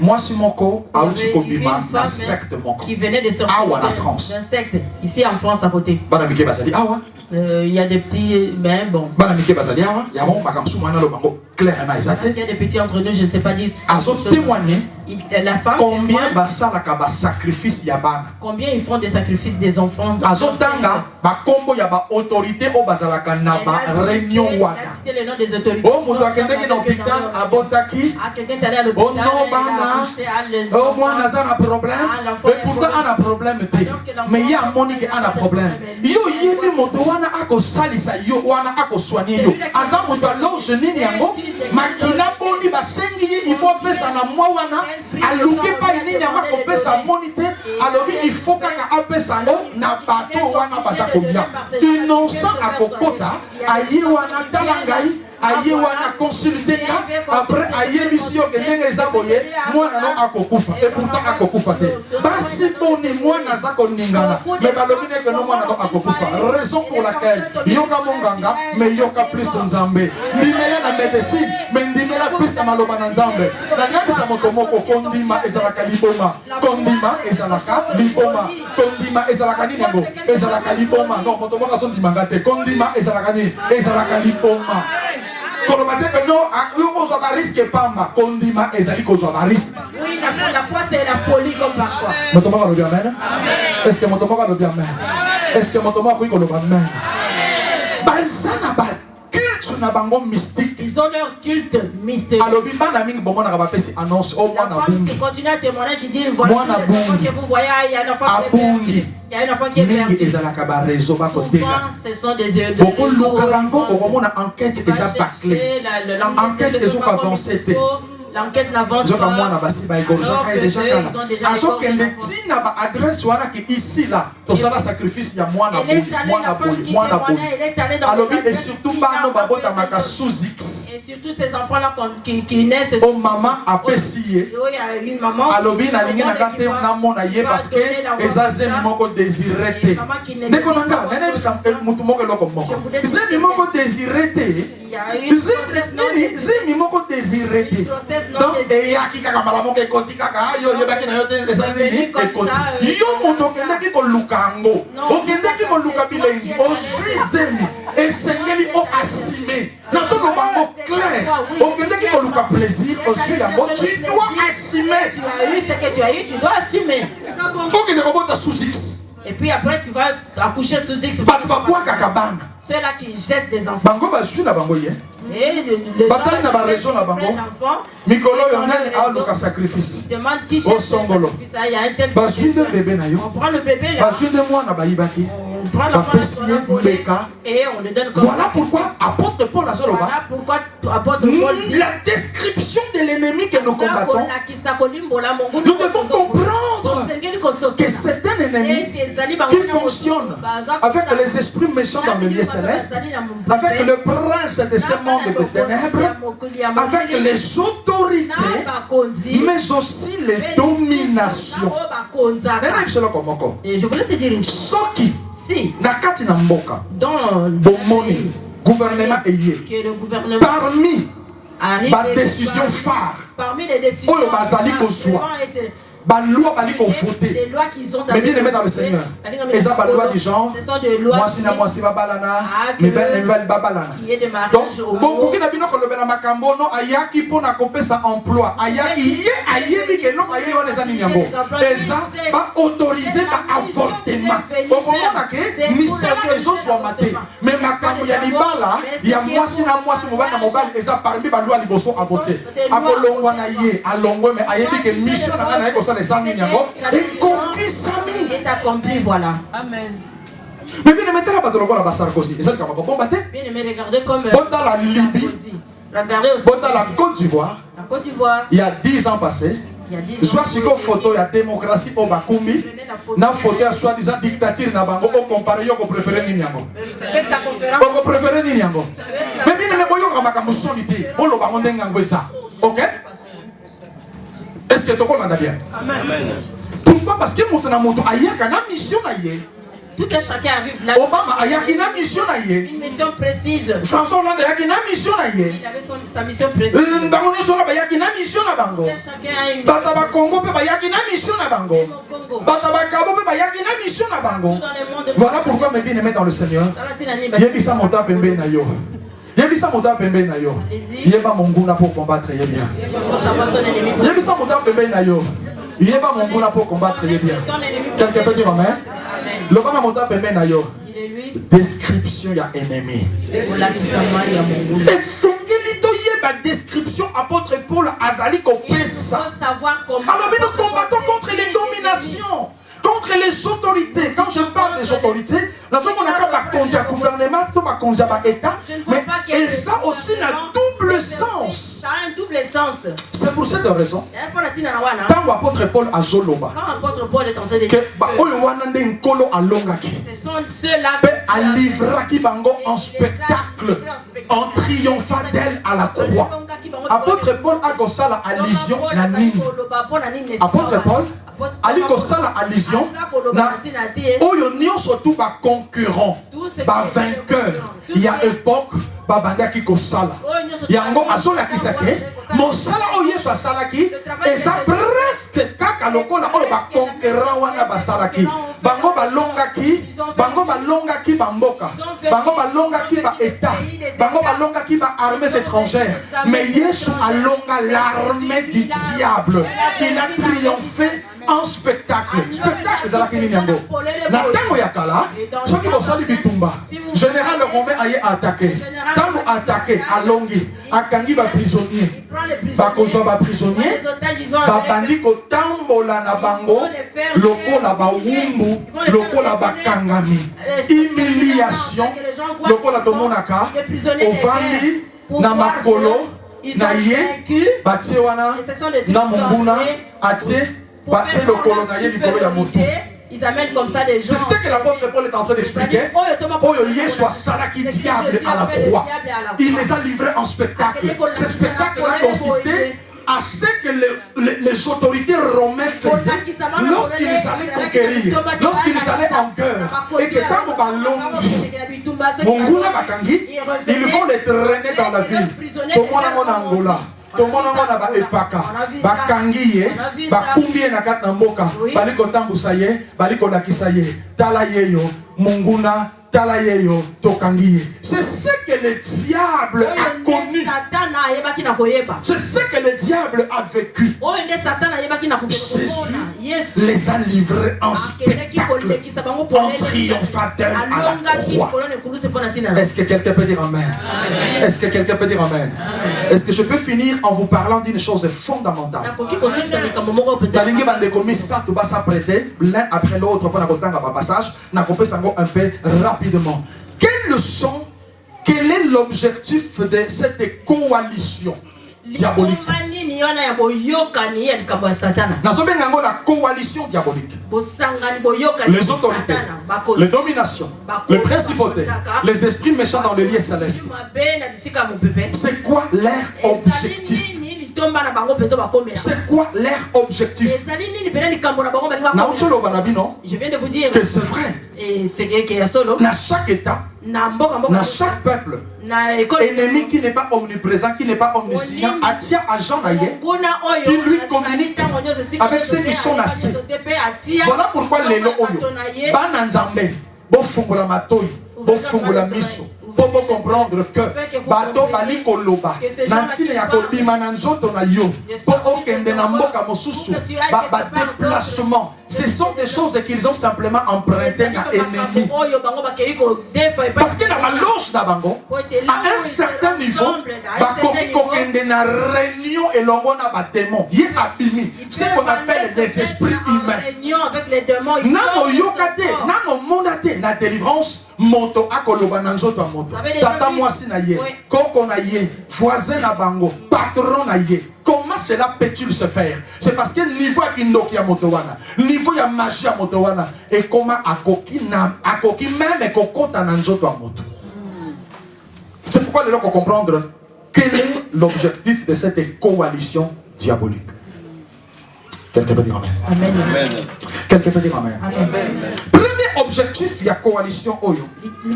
Moi, c'est mon co, la secte qui venait de sortir d'un secte ici en France à côté. Il y a des petits, ben bon. Il y a des petits entre nous, je ne sais pas dire. La femme combien basalaka sacrifice yabana? Combien ils font des sacrifices des enfants? Azotanga ba kombo ya ba autorité o bazalaka na ba réunion wana. Cité le nom des autorités. Oh muto akendeki na hôpital abotaki. Quelqu'un est allé à l'hôpital. Oh non bana. Oh moi naza na problème. Mais pourtant on a problème te. Mais il y a Monique on a problème. Yo yebi moto wana ako salisa yo wana ako soigner yo. Aza moto loge nini yango makila boni basengi il faut pesa na moi wana. Aluki pa nini yango ko pesa monite alobi il faut kaka apesa ngo na bato wana baza kombia. Innocent akokota aye wana talangai aye wana consulter ka après aye mission que ndenge zaboye mwana no akokufa et pourtant akokufa te basi boni mwana za koningana mais balobi ne que no mwana no akokufa raison pour laquelle yoka monganga mais yoka plus nzambe ndimela na médecine mais ndimela plus na maloba na nzambe na ngabisa moto moko kondima ezalaka liboma kondima ezalaka liboma kondima ezalaka nini yango ezalaka liboma non moto moko azondima ngate kondima ezalaka nini ezalaka liboma. Quand on va dire que non, on risque pamba, condima et zali qu'on risque. Oui, la foi c'est la folie comme parfois. Mon tomba va le bien amen. Est-ce que mon tomba va le bien amen? Est-ce que mon tomba va le bien amen? Bazana ba culte na bango mystique. Ils ont leur culte mystique. Alors bi bana mingi bongo na ba pesi annonce au moi na bungi. Qui continue à témoigner qui dit voilà que vous voyez il y a un enfant qui il y a un enfant qui est perdu. Ce sont des yeux de beaucoup enquête des bâclés. Enquête des autres avancées. L'enquête n'avance pas. Adresse ici là, sacrifice il y a alors et surtout sous X. Et surtout ces enfants là qui naissent. Oh maman a pessillé. Il y a une maman. Alors bien na lingi na kate na mona ye parce que ezazé moko désiré te. Ndeko nanga nene bisa mutu moko loko moko. Zemi moko désiré te. Zemi moko désiré te. Donc et ya ki kaka mala moko ekoti kaka yo baki na yo te ezali nini ekoti. Yo moto kendeki ko lukango. O kendeki ko luka bilengi. O zemi esengeli o asime. Na so lo bango clair. O kendeki ko luka plaisir o suis yango tu dois assumer. Tu as eu ce que tu as eu, tu dois assumer. Ok de robota sous X. Et puis après tu vas accoucher sous X. Ceux-là qui jettent des enfants. Bango ba suis na bango ye. Batali na ba raison na bango. Mikolo yo nani a le sacrifice. Demande qui cherche songolo. Il y a un tel bébé na yo. On prend le bébé là. Ba suis de moi na ba yibaki. On prend l'enfant et on le donne comme voilà pourquoi apôtre Paul a voilà pourquoi apôtre Paul dit la description de l'ennemi que nous combattons. Nous devons comprendre que c'est un ennemi qui fonctionne avec les esprits méchants dans le lieu céleste, avec le prince de ce monde de ténèbres, avec les autorités, mais aussi les dominations. Et je voulais te dire une chose. Si dans bomoni gouvernement que le gouvernement parmi les décisions phares parmi les décisions loi voter. Mais bien aimé dans le Seigneur. Et ça, loi du genre. Moi, si na moi, si babalana. Mais ben, babalana. Donc, beaucoup de bino kolobela makambo no ayaki pona kopesa emploi. Ayaki ye ayebi ke no ayebi on les animaux. Et ça, pas autorisé par avortement. Donc, on a que mission les autres soient matés. Mais makambo ya libala, il y a moi si na moi si mobile na mobile et ça parmi ba loi liboso avorter. Akolongwa na ye, alongwe mais ayebi ke mission na na ko est accompli, voilà. Amen. Mais bien aimé, la bataille la Sarkozy. Et ça, comment combattre? Bien aimé, regardez comme. Dans la Libye. Regardez aussi. Dans la Côte d'Ivoire. La Côte d'Ivoire. Il y a 10 ans passés. Je vois ce qu'on photo, il y a démocratie au Bakoumi. Na photo à soi-disant dictature na bango au comparé yo ko préféré ni nyango. Ko préféré ni nyango. Mais bien aimé, boyo ka makambo solide. O lo bango ndengango ça. OK? Est-ce que tu comprends bien? Amen. Pourquoi? Parce que mon ayaka na mission na ye. Tout un chacun arrive là. Obama ayaki na mission na ye. Une mission précise. François Hollande ayaki na mission na ye. Il avait sa mission précise. Bango ni sola bayaki na mission na bango. Chacun a une. Bata ba Congo pe bayaki na mission na bango. Bata ba Gabon pe bayaki na mission na bango. Voilà pourquoi mes bien-aimés dans le Seigneur. Yebisa mota pembe na yo. Yebisa moto pembe na yo. Yeba monguna pour combattre bien. Yebisa moto pembe na yo. Yeba monguna pour combattre bien. Quelqu'un peut dire amen? Le bana moto pembe na yo. Description ya ennemi. Et son la description apôtre Paul Azali Kopesa. Alors nous combattons contre les dominations, contre les autorités. Quand je parle des autorités, nous avons un gouvernement, un État, mais ça aussi a un double sens. C'est pour cette raison, quand l'apôtre Paul a Zoloba, que ce sont ceux-là qui livrent bango en spectacle, en triomphant d'elle à la croix. Apôtre Paul a gosala allusion na nini. Apôtre Paul ali gosala allusion na oyo nyonso tout ba concurrent, ba vainqueur. Il y a époque ba bandaki kosala. Yango azola kisake mosala oyo Yesu asalaki eza presque kaka lokola oyo ba concurrent wana basalaki. Bango balongaki bamboka, bango balongaki ba état, bango balongaki ba armées étrangères. Mais Yesu alonga l'armée du diable. Il a triomphé en spectacle. Spectacle zalaki nini yango? Na tango ya kala, soki bosali bitumba, général romain aye attaqué. Tango attaqué alongi, akangi ba prisonnier. Bakozwa ba prisonnier, babandi kotambola na bango, lokola ba wumbu, lokola ba kangami. Humiliation, lokola tomonaka, ovandi na makolo, na ye, batie wana, na munguna, atie, batie lokolo na ye likolo ya moto. Ils amènent comme ça des gens. C'est ce que l'apôtre Paul est en train d'expliquer. Oyo Yesu salaki diable à la croix. Il les a livrés en spectacle. Ce spectacle-là consistait à ce que les autorités romaines faisaient lorsqu'ils allaient conquérir, lorsqu'ils allaient en guerre. Et que tant que Monguna Bakangi, ils vont les traîner dans la ville. Comment on a Angola? Tomono na ba epaka bakangi ye bakumbi na kat na mboka baliko tambusa ye baliko lakisa ye tala yeyo munguna tala yeyo tokangi. C'est ce que le diable a connu. C'est ce que le diable a vécu. Jésus les a livrés en spectacle, en triomphant d'elle à la croix. Est-ce que quelqu'un peut dire amen? Est-ce que quelqu'un peut dire amen? Est-ce que je peux finir en vous parlant d'une chose fondamentale? L'un après l'autre pour un passage, un peu rapidement. Quelle leçon, quel est l'objectif de cette coalition diabolique? La coalition diabolique. Les autorités, les dominations, les principautés, les esprits méchants dans le lieu céleste. C'est quoi leur objectif? C'est quoi leur objectif? Je viens de vous dire que c'est vrai. Dans chaque état, dans chaque peuple, ennemi qui n'est pas omniprésent, qui n'est pas omniscient, attire agent qui lui communique avec ceux qui sont nassés. Voilà pourquoi les lois bananzambe, bofungola matoi, bofungola miso. Pour comprendre que bato bali koloba nantine ya kobima na nzoto na yo pour okende na mboka mosusu ba déplacement. Ce sont des choses qu'ils ont simplement empruntées à ennemi. Parce que la loge d'Abango, à un certain niveau, bakoki kokende na réunion et l'ongona ba démon. Yé abimi, ce qu'on appelle les esprits humains. Nano yokate, nano monate, la délivrance. Moto akoloba na nzoto moto. Tata mwasi na ye, koko na ye, voisin na bango, patron na ye. Comment cela peut-il se faire? C'est parce que niveau ya kindoki ya moto wana, niveau ya magie ya moto wana, et comment akoki même kokota na nzoto ya moto. C'est pourquoi nous devons comprendre quel est l'objectif de cette coalition diabolique. Quelqu'un peut dire amen. Amen. Amen. Quelqu'un peut dire amen. Amen. Premier objectif de la coalition Oyo. 1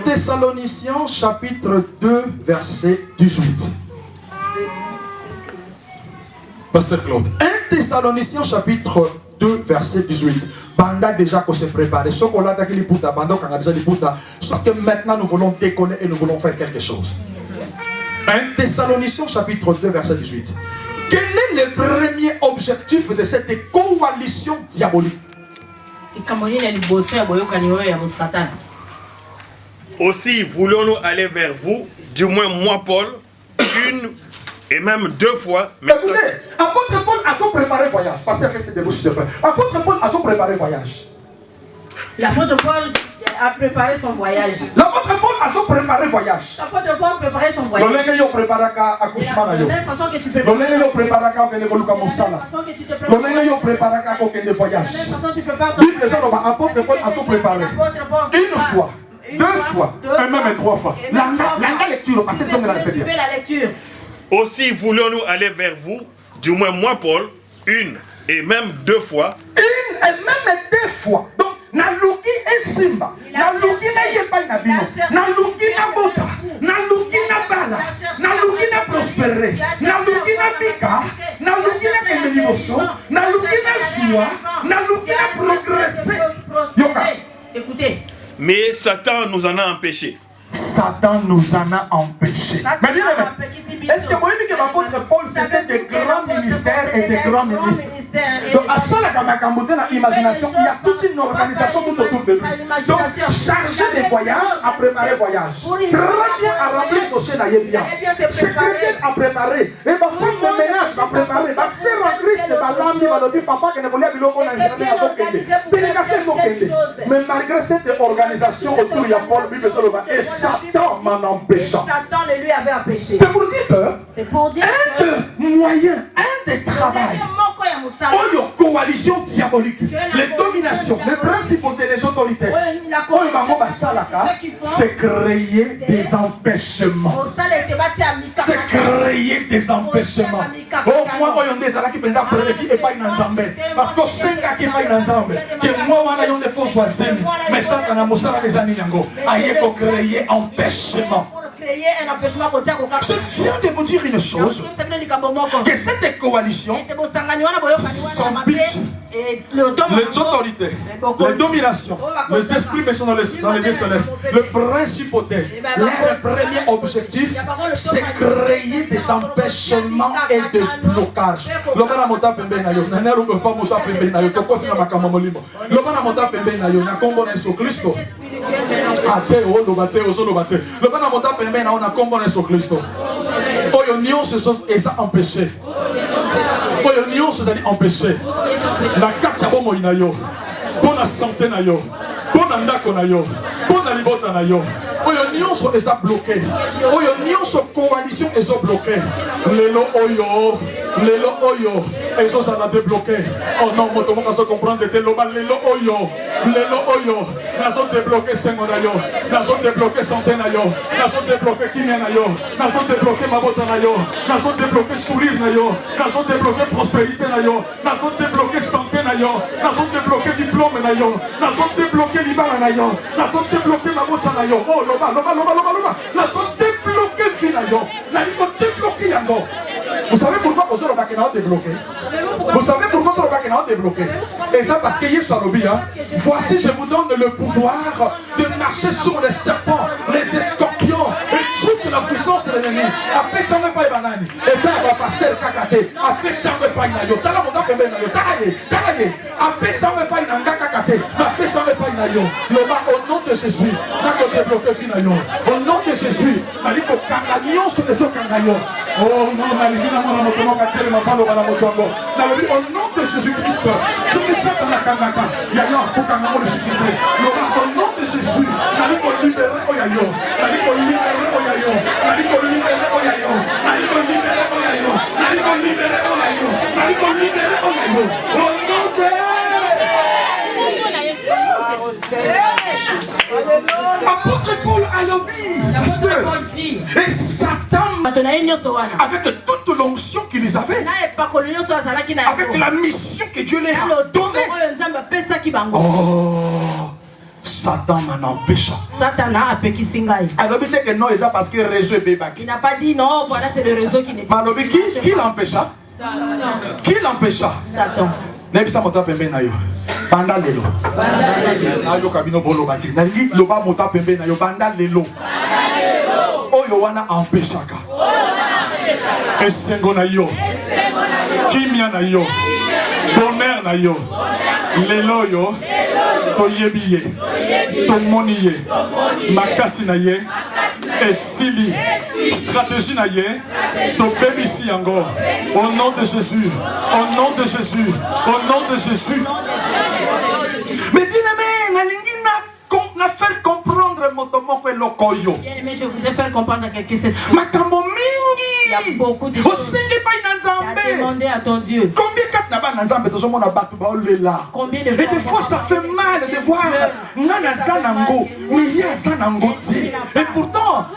Thessaloniciens chapitre 2 verset 18. Pasteur Claude. 1 Thessaloniciens chapitre 2 verset verset 18. Banda déjà qu'on s'est préparé. Ce qu'on a attaqué les Bouddha, Banda qu'on a déjà les Bouddha. Parce que maintenant nous voulons décoller et nous voulons faire quelque chose. 1 Thessaloniciens chapitre 2 verset 18. Quel est le premier objectif de cette coalition diabolique? Aussi voulons-nous aller vers vous, du moins moi Paul, une et même 2 fois. Mais écoutez, apôtre Paul a son préparé voyage. Pasteur, restez debout s'il te plaît. Apôtre Paul a son préparé voyage. L'apôtre Paul a préparé son voyage. L'apôtre Paul a son préparé voyage. L'apôtre Paul a préparé son voyage. De la même façon que tu prépares. De la même façon que tu te prépares. De la même façon tu prépares. Apôtre Paul a son préparé. Une fois. 2 fois, et même 3 fois. La lecture, parce que tu fais la lecture. Aussi voulons-nous aller vers vous, du moins moi Paul, une et même 2 fois. Une et même 2 fois. Donc, Naluki et Simba, Naluki na Yepa Nabino, Naluki na Bota, Naluki na Bala, Naluki na Prospérer, Naluki na Bika, Naluki na Kemenimoso, Naluki na Joie, Naluki na Progresser. Yoka. Écoutez. Mais Satan nous en a empêchés. Satan nous en a empêchés. Mais bien, est-ce que vous voyez que l'apôtre Paul c'était des grands ministères et des grands ministres? Donc à ça, l'imagination, il y a toute une organisation tout autour de lui. Donc chargé des voyages, à préparer voyage. Très bien à remplir le dossier bien. Secrétaire à préparer. Et ma femme de ménage à préparer. Ma sœur en Christ, ma lame, ma lobby, papa qui ne voulait pas mais malgré cette organisation autour de Paul, et Satan m'en empêchant. Satan le lui avait empêché. C'est pour dire que un des moyens, un des travails, coalition diabolique, les dominations, les principautés, les autorités, c'est créer des empêchements. C'est créer des empêchements. Moi, on est là qui peut prélever et pas une ensemble. Parce que c'est un qui pas une ensemble. Que moi, on a des faux choisis. Mais ça, on a moussala des animaux. Aïe, pour créer empêchement. Je viens de vous dire une chose, que cette coalition, son but, les autorités, les dominations, les esprits méchants dans les lieux célestes, le principauté, leur premier objectif, c'est créer des empêchements et des blocages. On a combattu sur Christ. Oyo nyonso eza empêché. Oyo nyonso eza empêché. Na kati ya bomoi na yo, pona santé na yo, pona ndako na yo, pona libota na yo. Oyo nyonso eza bloqué. Oyo nyonso coalition eza bloqué. Lelo oyo ezo ça débloqué. Oh non, moto mo kaso comprendre te loba lelo oyo nazo débloqué sengo na yo, nazo débloqué santé na yo, nazo débloqué kimia na yo, nazo débloqué mabota na yo, nazo débloqué sourire na yo, nazo débloqué prospérité na yo, nazo débloqué santé na yo, nazo débloqué diplôme na yo, nazo débloqué libala na yo, nazo débloqué mabota na yo. Oh loba nazo débloqué vie na yo, naliko débloqué yango. Vous savez pourquoi on se le bac est débloqué? Vous savez pourquoi on se le bac est débloqué? Et ça parce que voici je vous donne le pouvoir de marcher sur les serpents, les scorpions et toute la puissance de l'ennemi. Après ça ne pas banani. Et bien le pasteur Kakate. Après ça ne pas inayo. Tala monta pembe inayo. Talaye. Après ça ne pas inanga Kakate. Après ça ne pas inayo. Au nom de Jésus, n'a débloqué finayo. Au nom de Jésus, naliko kanganyo sur les kanganyo. Oh non, au nom de Jésus-Christ, ce qui s'est dans la Kanaka, il y a un peu de susciter. Au nom de Jésus, naliko libérer Oyayo, naliko libérer Oyayo, naliko libérer Oyayo, naliko libérer Oyayo, naliko libérer Oyayo, naliko libérer Oyayo. Au nom de Apôtre Paul a l'obéi. Et Satan, avec toute l'onction qu'ils avaient, avec la mission que Dieu leur a donnée, oh, Satan m'en empêcha. Alors il dit que non, c'est parce que le réseau est bébé. Il n'a pas dit non, voilà c'est le réseau qui n'est pas. Qui l'empêcha? Qui l'empêcha? Satan. Nebisa mota pembe na yo. Banda lelo. Na yo kabino bolo bati. Na lingi loba mota pembe na yo banda lelo. Oyo wana empêchaka. Esengo na yo. Kimia na yo. Bonheur na yo. Lelo yo. To yebiye. To moniye. Makasi na ye. Esili. Stratégie na ye. To baby ici encore. Au nom de Jésus. Au nom de Jésus. Au nom de Jésus. Mais bien aimé, na faire comprendre motomoko elokoyo. Bien aimé, je voudrais faire comprendre à quelqu'un cette chose. Makambo mingi. Il y a beaucoup de choses. Tu as demandé à ton Dieu. Combien de et des fois ça fait mal de voir Nana Zanango, mais il y a Zanango. Et pourtant,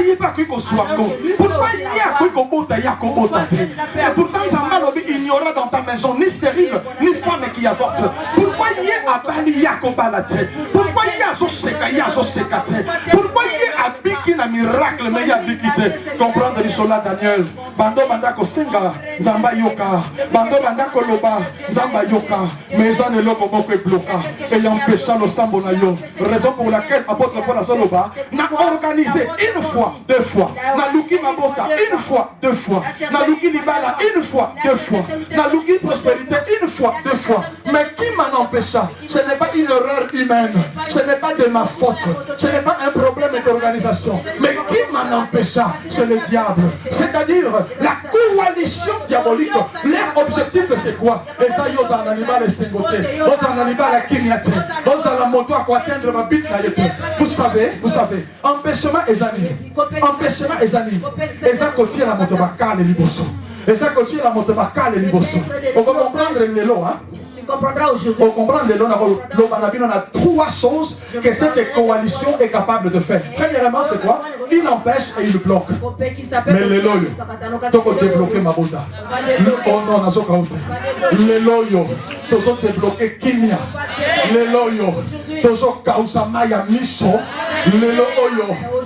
il n'y a pas que Koswango. Pourquoi il y a que Kobota Yakobota? Et pourtant, Zamalobi ignorera dans ta maison ni stérile, ni femme qui avorte. Pourquoi il y a Abali Yakobalate? Pourquoi il y a Zoseka Yazosekate? Pourquoi il y a Abiki na miracle, mais il y a Bikite? Comprendre les soldats Daniel. Bando Bandako Senga, Zamba Yoka. Bando Bandako Loba, Zamba Yoka. Mais ils ont le logo beaucoup bloqué. Et empêchant le sambo na yo. Raison pour laquelle apôtre Paul Azoloba n'a organisé une fois, deux fois. N'a Luki Mabota une fois, deux fois. N'a Luki Libala une fois, deux fois. N'a Luki Prospérité une fois, deux fois. Mais qui m'en empêcha? Ce n'est pas une erreur humaine. Ce n'est pas de ma faute. Ce n'est pas un problème d'organisation. Mais qui m'en empêcha? C'est le diable. C'est-à-dire la coalition diabolique. Leur objectif c'est quoi? Et ça, ils ont un animal et singoté. Ils ont un animal à kimiate. Ils ont la moto à atteindre ma bite. Vous savez, empêchement et zani. Empêchement et zani. Et ça continue la moto bacale et liboso. Et ça continue la moto bacale et liboso. On va comprendre les lots, hein? Pour comprendre les lots, on a trois choses que cette coalition est capable de faire. Premièrement, c'est quoi? Il empêche et il bloque. Mais les lots, ils ont débloqué ma bouta. Oh non, on a les lots, ils ont débloqué Kimia. Les lots, ils ont Kausamaya Miso. Les lots,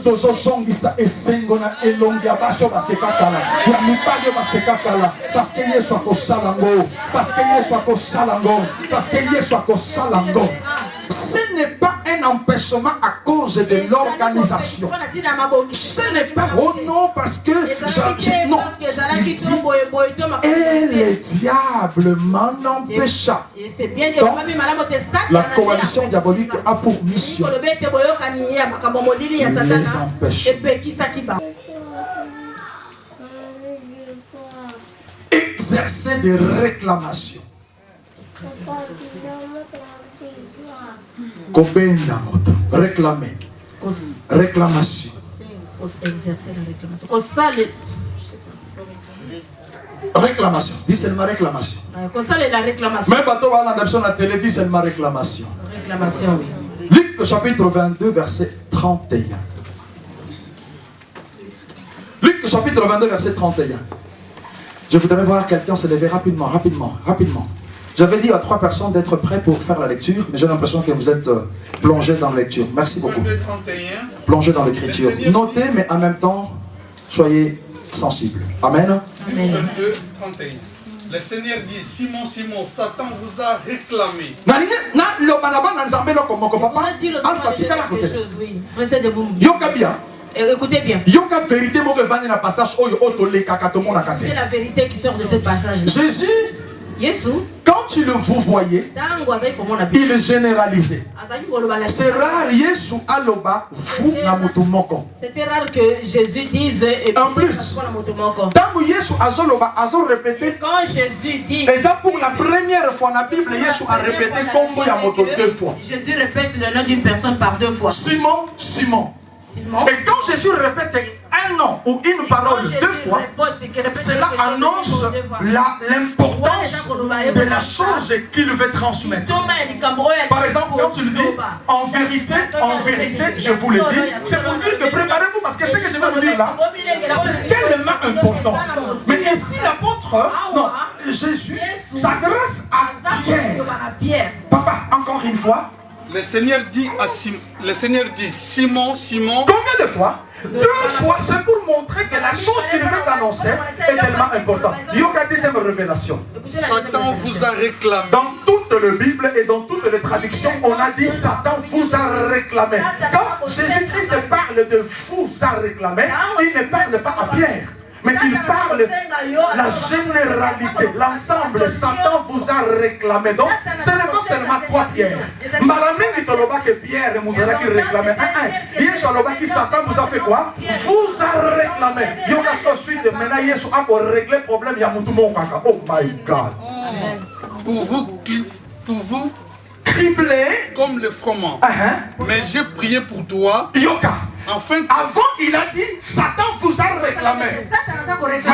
ils ont Songisa et Sengona et Longia Basho Basekakala. La Mipade Basekakala. Parce qu'il y a soit Kosalango. Parce qu'il y a soit Kosalango. Parce qu'il y a soit Kosalango. Ce n'est pas un empêchement à cause de l'organisation. Ce n'est pas, oh non, parce que non. Et le diable m'en empêcha. Donc, la coalition diabolique a pour mission les empêcher. Exercer des réclamations. Réclamer. Réclamation. Exercer la réclamation. Réclamation. Dis seulement réclamation. La réclamation. Même bateau à l'adoption de la télé, dis seulement réclamation. Réclamation. Luc chapitre 22, verset 31. Luc chapitre 22, verset 31. Je voudrais voir quelqu'un se lever rapidement. J'avais dit à 3 personnes d'être prêts pour faire la lecture, mais j'ai l'impression que vous êtes plongés dans la lecture. Merci beaucoup. Plongés dans l'écriture. Notez, mais en même temps, soyez sensibles. Amen. Amen. 22, 31. Le Seigneur dit, Simon, Simon, Satan vous a réclamé. Écoutez bien. C'est la vérité qui sort de ce passage. Jésus, quand tu le vous voyez, il est généralisé. C'est rare Yesu aloba vous na mutumoko. C'était rare que Jésus dise en plus. Tant Yesu azoloba azo répété. Quand Jésus dit. Déjà pour la première fois dans la Bible, Yesu a répété comme ya moto 2 fois. Jésus répète le nom d'une personne par 2 fois. Simon, Simon. Et quand Jésus répète un nom ou une parole 2 fois, cela annonce l'importance de la chose qu'il veut transmettre. Par exemple, quand il dit en vérité, je vous le dis, c'est pour dire que préparez-vous parce que ce que je vais vous dire là, c'est tellement important. Mais ici, l'apôtre, non, Jésus s'adresse à Pierre. Papa, encore une fois. Le Seigneur dit Simon, Simon. Combien de fois? 2 fois, c'est pour montrer que la chose qu'il veut t'annoncer est tellement importante. Il y a une deuxième révélation. Satan vous a réclamé. Dans toute la Bible et dans toutes les traductions, on a dit Satan vous a réclamé. Quand Jésus-Christ parle de vous a réclamé, il ne parle pas à Pierre. Mais il parle de la généralité, l'ensemble. Satan vous a réclamé. Donc, ce n'est pas seulement toi, Pierre. Malamini Toloba que Pierre et Moudera qui réclamaient. Qui Satan vous a fait quoi? Vous a réclamé. Il y a suite de maintenant, Yesu a pour régler le problème. Il y a oh my God. Pour vous cribler comme le froment. Mais j'ai prié pour toi. Yoka. Enfin, avant, il a dit Satan vous a réclamé.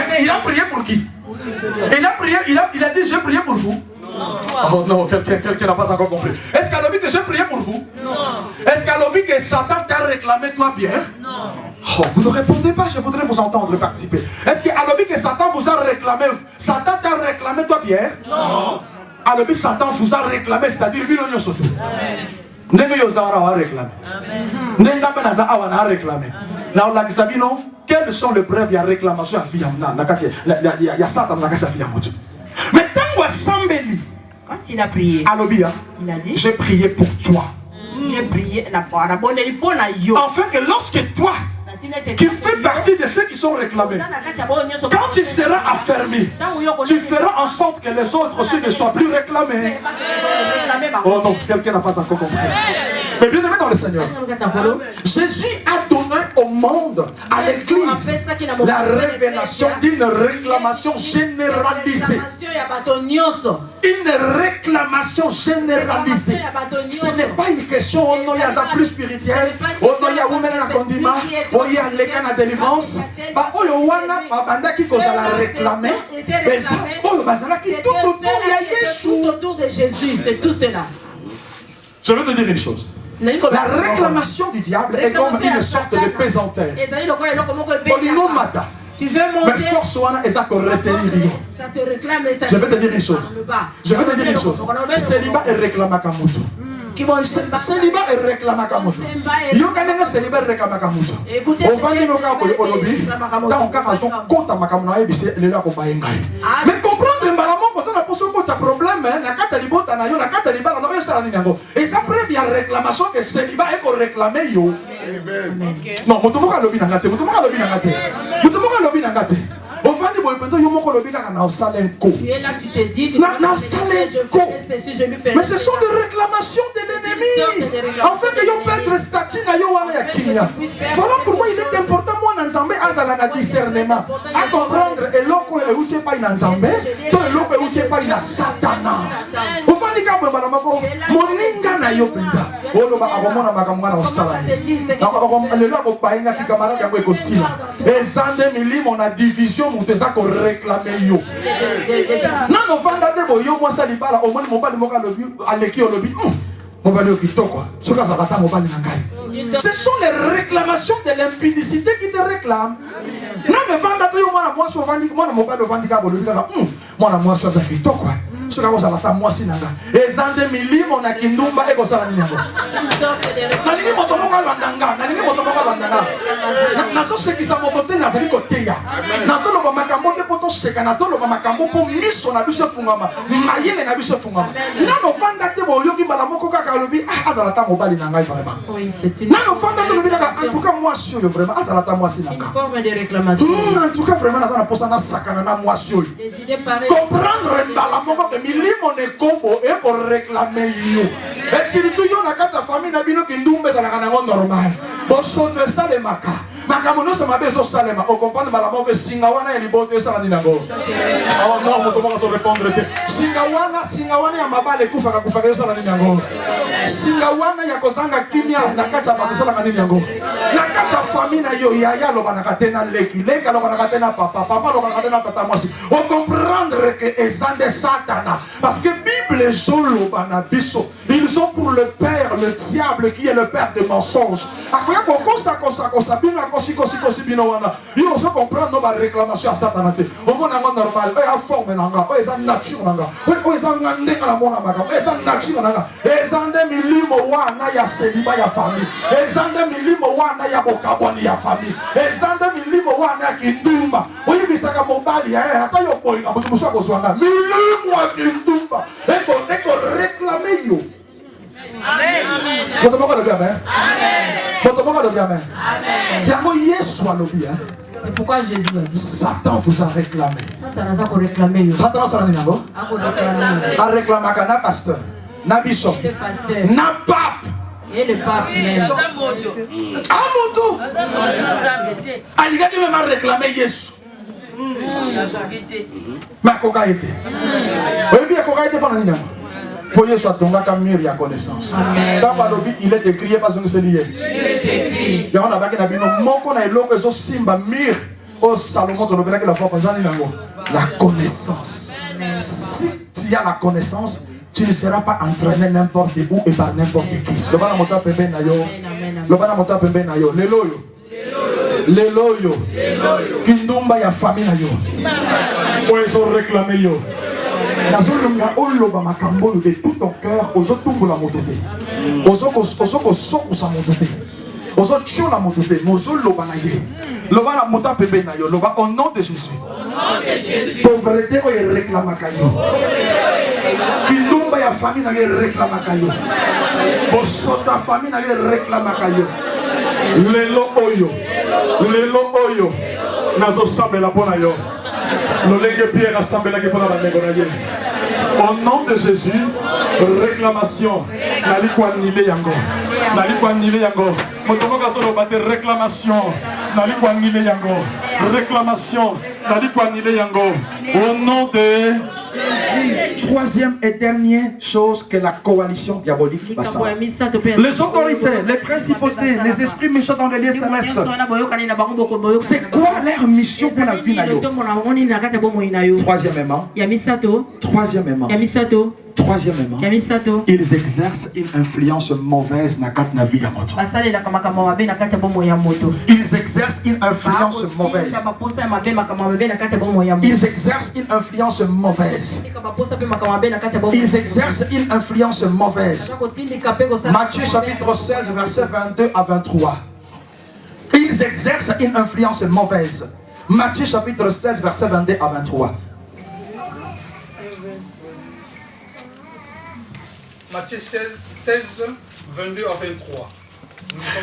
Mais il a prié pour qui? Il a dit j'ai prié pour vous. Oh non, quelqu'un n'a pas encore compris. Est-ce qu'à l'objet que j'ai prié pour vous? Non. Est-ce qu'à l'objet que Satan t'a réclamé toi, Pierre? Non. Oh, vous ne répondez pas, je voudrais vous entendre participer. Est-ce qu'à l'objet que Satan vous a réclamé? Satan t'a réclamé toi, Pierre? Non. À l'objet Satan vous a réclamé, c'est-à-dire lui, non, surtout. Quelles sont les preuves? Il y a réclamation à mais quand il a prié, il a dit j'ai prié pour toi. J'ai prié afin que lorsque toi tu fais partie de ceux qui sont réclamés, quand tu seras affermi, tu feras en sorte que les autres aussi ne soient plus réclamés. Oh non, quelqu'un n'a pas encore compris. Mais bien aimé dans le Seigneur, Jésus a donné au monde, à l'église, la révélation d'une réclamation généralisée. Une réclamation généralisée. Ce n'est pas une question on y a plus spirituelle, on y a la condiment, on y a les canaux de délivrance. Qui la réclamer, tout autour de Jésus, c'est tout cela. Je veux te dire une chose. La réclamation du diable est comme une sorte de pesanteur. Tu veux monter, mais force et ça te réclame et ça je vais te dire une chose. Je vais te dire une chose. Célibat est réclamé à Kamutu. Célibat est réclamé à Kamutu. Yokanenga célibat est réclamé à Kamutu. On va dire au lobby. Dans le cas où on compte à Makamuna et le là qu'on va y mais comprendre vraiment que ça n'a pas ce que tu as problème. Na kata libota na yo na kata libala na yo ça ni nango. Et ça preuve il y a réclamation que célibat est qu'on réclamé yo. Non, motomoka lobby na ngate. Motomoka lobby na ngate. Motomoka lobby na ngate. On va dire que tu es là, tu te dis, mais ce sont des réclamations de l'ennemi. En fait, il y a un statut. Voilà pourquoi il est important, moi, dans le discernement, à comprendre et l'eau et où tu n'es pas dans Zambé, toi et l'eau et où tu n'es pas dans Satana. On va dire que mon ninga na yo penza. Oh, le bagamona bagamona au salarié. Le là au païen qui camarade avec aussi. Et Zandé Milim, on a division. Mouteza ko réclamer yo. Non non vanda de boyo moi ça libala au moins mobali moka lobi aleki au lobi. Mobali okitoko. Soka za kata mobali na ngai. Ce sont les réclamations de l'impudicité qui te réclament. Non mais vanda yo moi moi so vandi moi mobali vandi ka bolobi ka. Moi moi so za kitoko. Soka ko za kata moi sinanga. Ezande milimo na kindumba eko sala ninyango. Na nini moto moka bandanga. Na nini moto moka bandanga. Na so se ki sa moto te na zali ko teya. Na so lo ba makambo te poto seka na so lo ba makambo po miso na biso fungama. Mayele na biso fungama. Na no vanda te bo yoki bala moko kaka lobi azala ta mobali na ngai vraiment. Oui, c'est une. Na no vanda te lobi kaka en tout cas moi sûr vraiment azala ta moi sinanga. Une forme de réclamation. En tout cas vraiment na za na posa na sakana na moi sûr. Comprendre bala moko que milimo ne kobo et pour réclamer yo. Et surtout yo na kata famille na bino kindumbe za na kana normal. Bon sauve ça les maka. Makamono ça m'a besoin salema. On comprend bala moko singa wana ya libote ça na dinango. Oh non, moto moko so répondre te. Singa wana ya mabale kufa ça na dinango. Singa wana ya kozanga kimia na kata ba ça na dinango. Na kata famille na yo ya lo bana katena leki lo bana katena papa lo bana katena tata mwasi. On comprendre que ezande satana parce que Bible solo bana biso. Ils ont pour le père le diable qui est le père des mensonges. Akoya kosa bino kosi bino wana. Yo so comprendre no ba réclamation à satana te. O mona normal, o ya forme nanga, o eza nature nanga. O eza ngande na mona maka, o eza nature nanga. Ezande milimo wana ya seliba ya famille. Ezande milimo wana ya bokaboni ya famille. Ezande milimo wana ya kindumba. Oyi bisaka mobali ya ata yo boy na mutu musako zwanga. Milimo ya kindumba. Eko réclamer yo. Amen. Votre parole de bien, amen. Votre parole de bien, amen. Yango Yesu alobi. C'est pourquoi Jésus a dit. Satan vous a réclamé. Satan a réclamé. Satan a réclamé. A réclamé na pasteur, na bishop, na pape. Et le pape même. Amoudou. Aliga qui m'a réclamé Yesu. Ma coca était. Oui, bien coca était pendant une. Pour Yesu a tombé comme mur ya connaissance. Dans le il est écrit pas que c'est lié. Il est écrit. Il y a un abaké na bino moko na eloko zo simba mur. Oh Salomon ton opéra que la foi pensant la connaissance. Si tu as la connaissance, tu ne seras pas entraîné n'importe où et par n'importe qui. Le bana mota pembe na yo. Le bana mota pembe na yo. Leloyo. Leloyo. Kindumba ya famille na yo. Faut ils ont réclamé yo. Nazolunga oloba makambo de tout ton cœur ozotumbola motote. Ozoko soko sa motote. Ozotio la motote, mozoloba na ye. Loba la mota pembe na yo, loba au nom de Jésus. Pauvreté o réclamaka yo. Kindumba ya famille na yo réclamaka yo. Bosota famille na yo réclamaka yo. Lelo oyo. Nazo sabela pona yo. Pierre assemblé la au nom de Jésus, réclamation. Réclamation. Réclamation. Au nom de Jésus. Troisième et dernière chose que la coalition diabolique va savoir. Les autorités, les principautés, les esprits méchants dans les lieux célestes. C'est quoi leur mission pour la vie? Troisièmement, ils exercent une influence mauvaise dans la vie de moto. Ils exercent une influence mauvaise. Ils exercent une influence mauvaise. Ils exercent une influence mauvaise. Matthieu chapitre 16, verset 22 à 23. Ils exercent une influence mauvaise. Matthieu chapitre 16, verset 22 à 23. Matthieu 16, 22 à 23.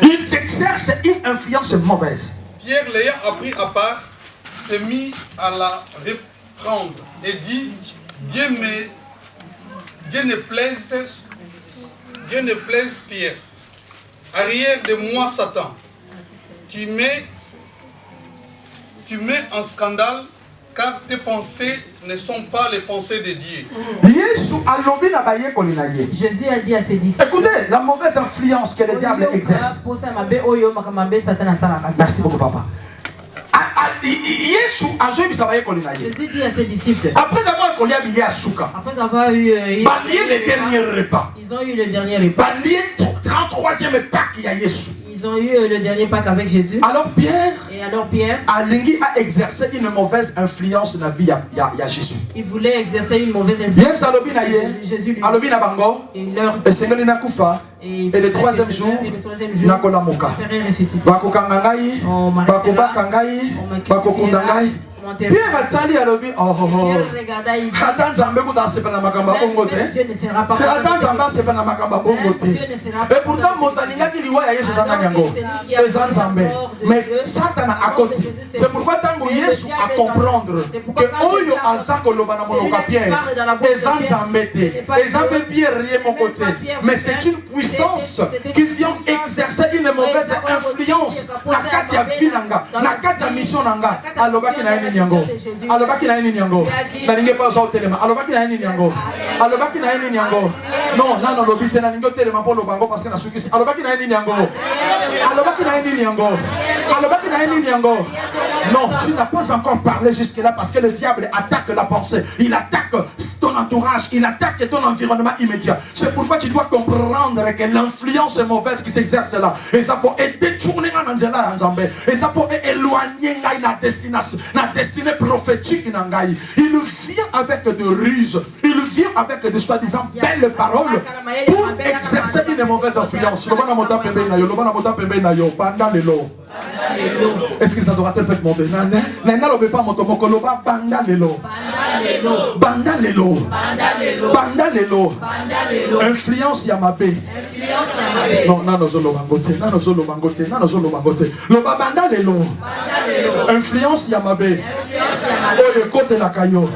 Ils exercent une influence mauvaise. Pierre, l'ayant appris à part, s'est mis à la reprendre et dit: Dieu ne plaise, Pierre. Arrière de moi, Satan. Tu mets en scandale, car tes pensées ne sont pas les pensées de Dieu. Jésus a dit à ses disciples. Écoutez, la mauvaise influence que le diable exerce. Merci beaucoup, papa. Jésus dit à ses disciples. Après avoir eu le dernier repas. Ils ont eu le dernier repas. 33e Pâques, ils ont eu le dernier Pâques avec Jésus. Alors Pierre a exercé une mauvaise influence dans la vie de Jésus. Il voulait exercer une mauvaise influence. Jésus lui et le troisième jour, Pierre a tali à l'objet. Attends, Zambé, vous dansez pas dans ma camba bongote. Attends, Zambé, c'est pas dans ma camba bongote. Et pourtant, Montaninga qui lui voit, il y a Jésus Nanyango. Et Zambé. Mais Satan a côté. C'est pourquoi Tango Yesu à comprendre que Oyo Azako Lobana Monoka Pierre. Et Zambé. Et Zambé Pierre rien mon côté. Mais c'est une puissance qui vient exercer une mauvaise influence. Nakatia Finanga, Nakatia Mission Nanga. Alors, alobaki na nini yango nalinge pas au telema alobaki na nini yango non nano lobite na ningo telema pour lobango parce que na sukisi alobaki na nini yango non tu n'as pas encore parlé jusque là parce que le diable attaque la pensée, il attaque ton entourage, il attaque ton environnement immédiat. C'est pourquoi tu dois comprendre que l'influence mauvaise qui s'exerce là, et ça peut détourner en Angela Nzambe, et ça peut éloigner la destinée prophétique. Il vient avec de ruses, il vient avec de soi-disant belles paroles pour exercer une mauvaise influence. Est-ce que les adorateurs peuvent monter? Influence Yamabé. Non, influence Yamabé. Oh, côté la caillou.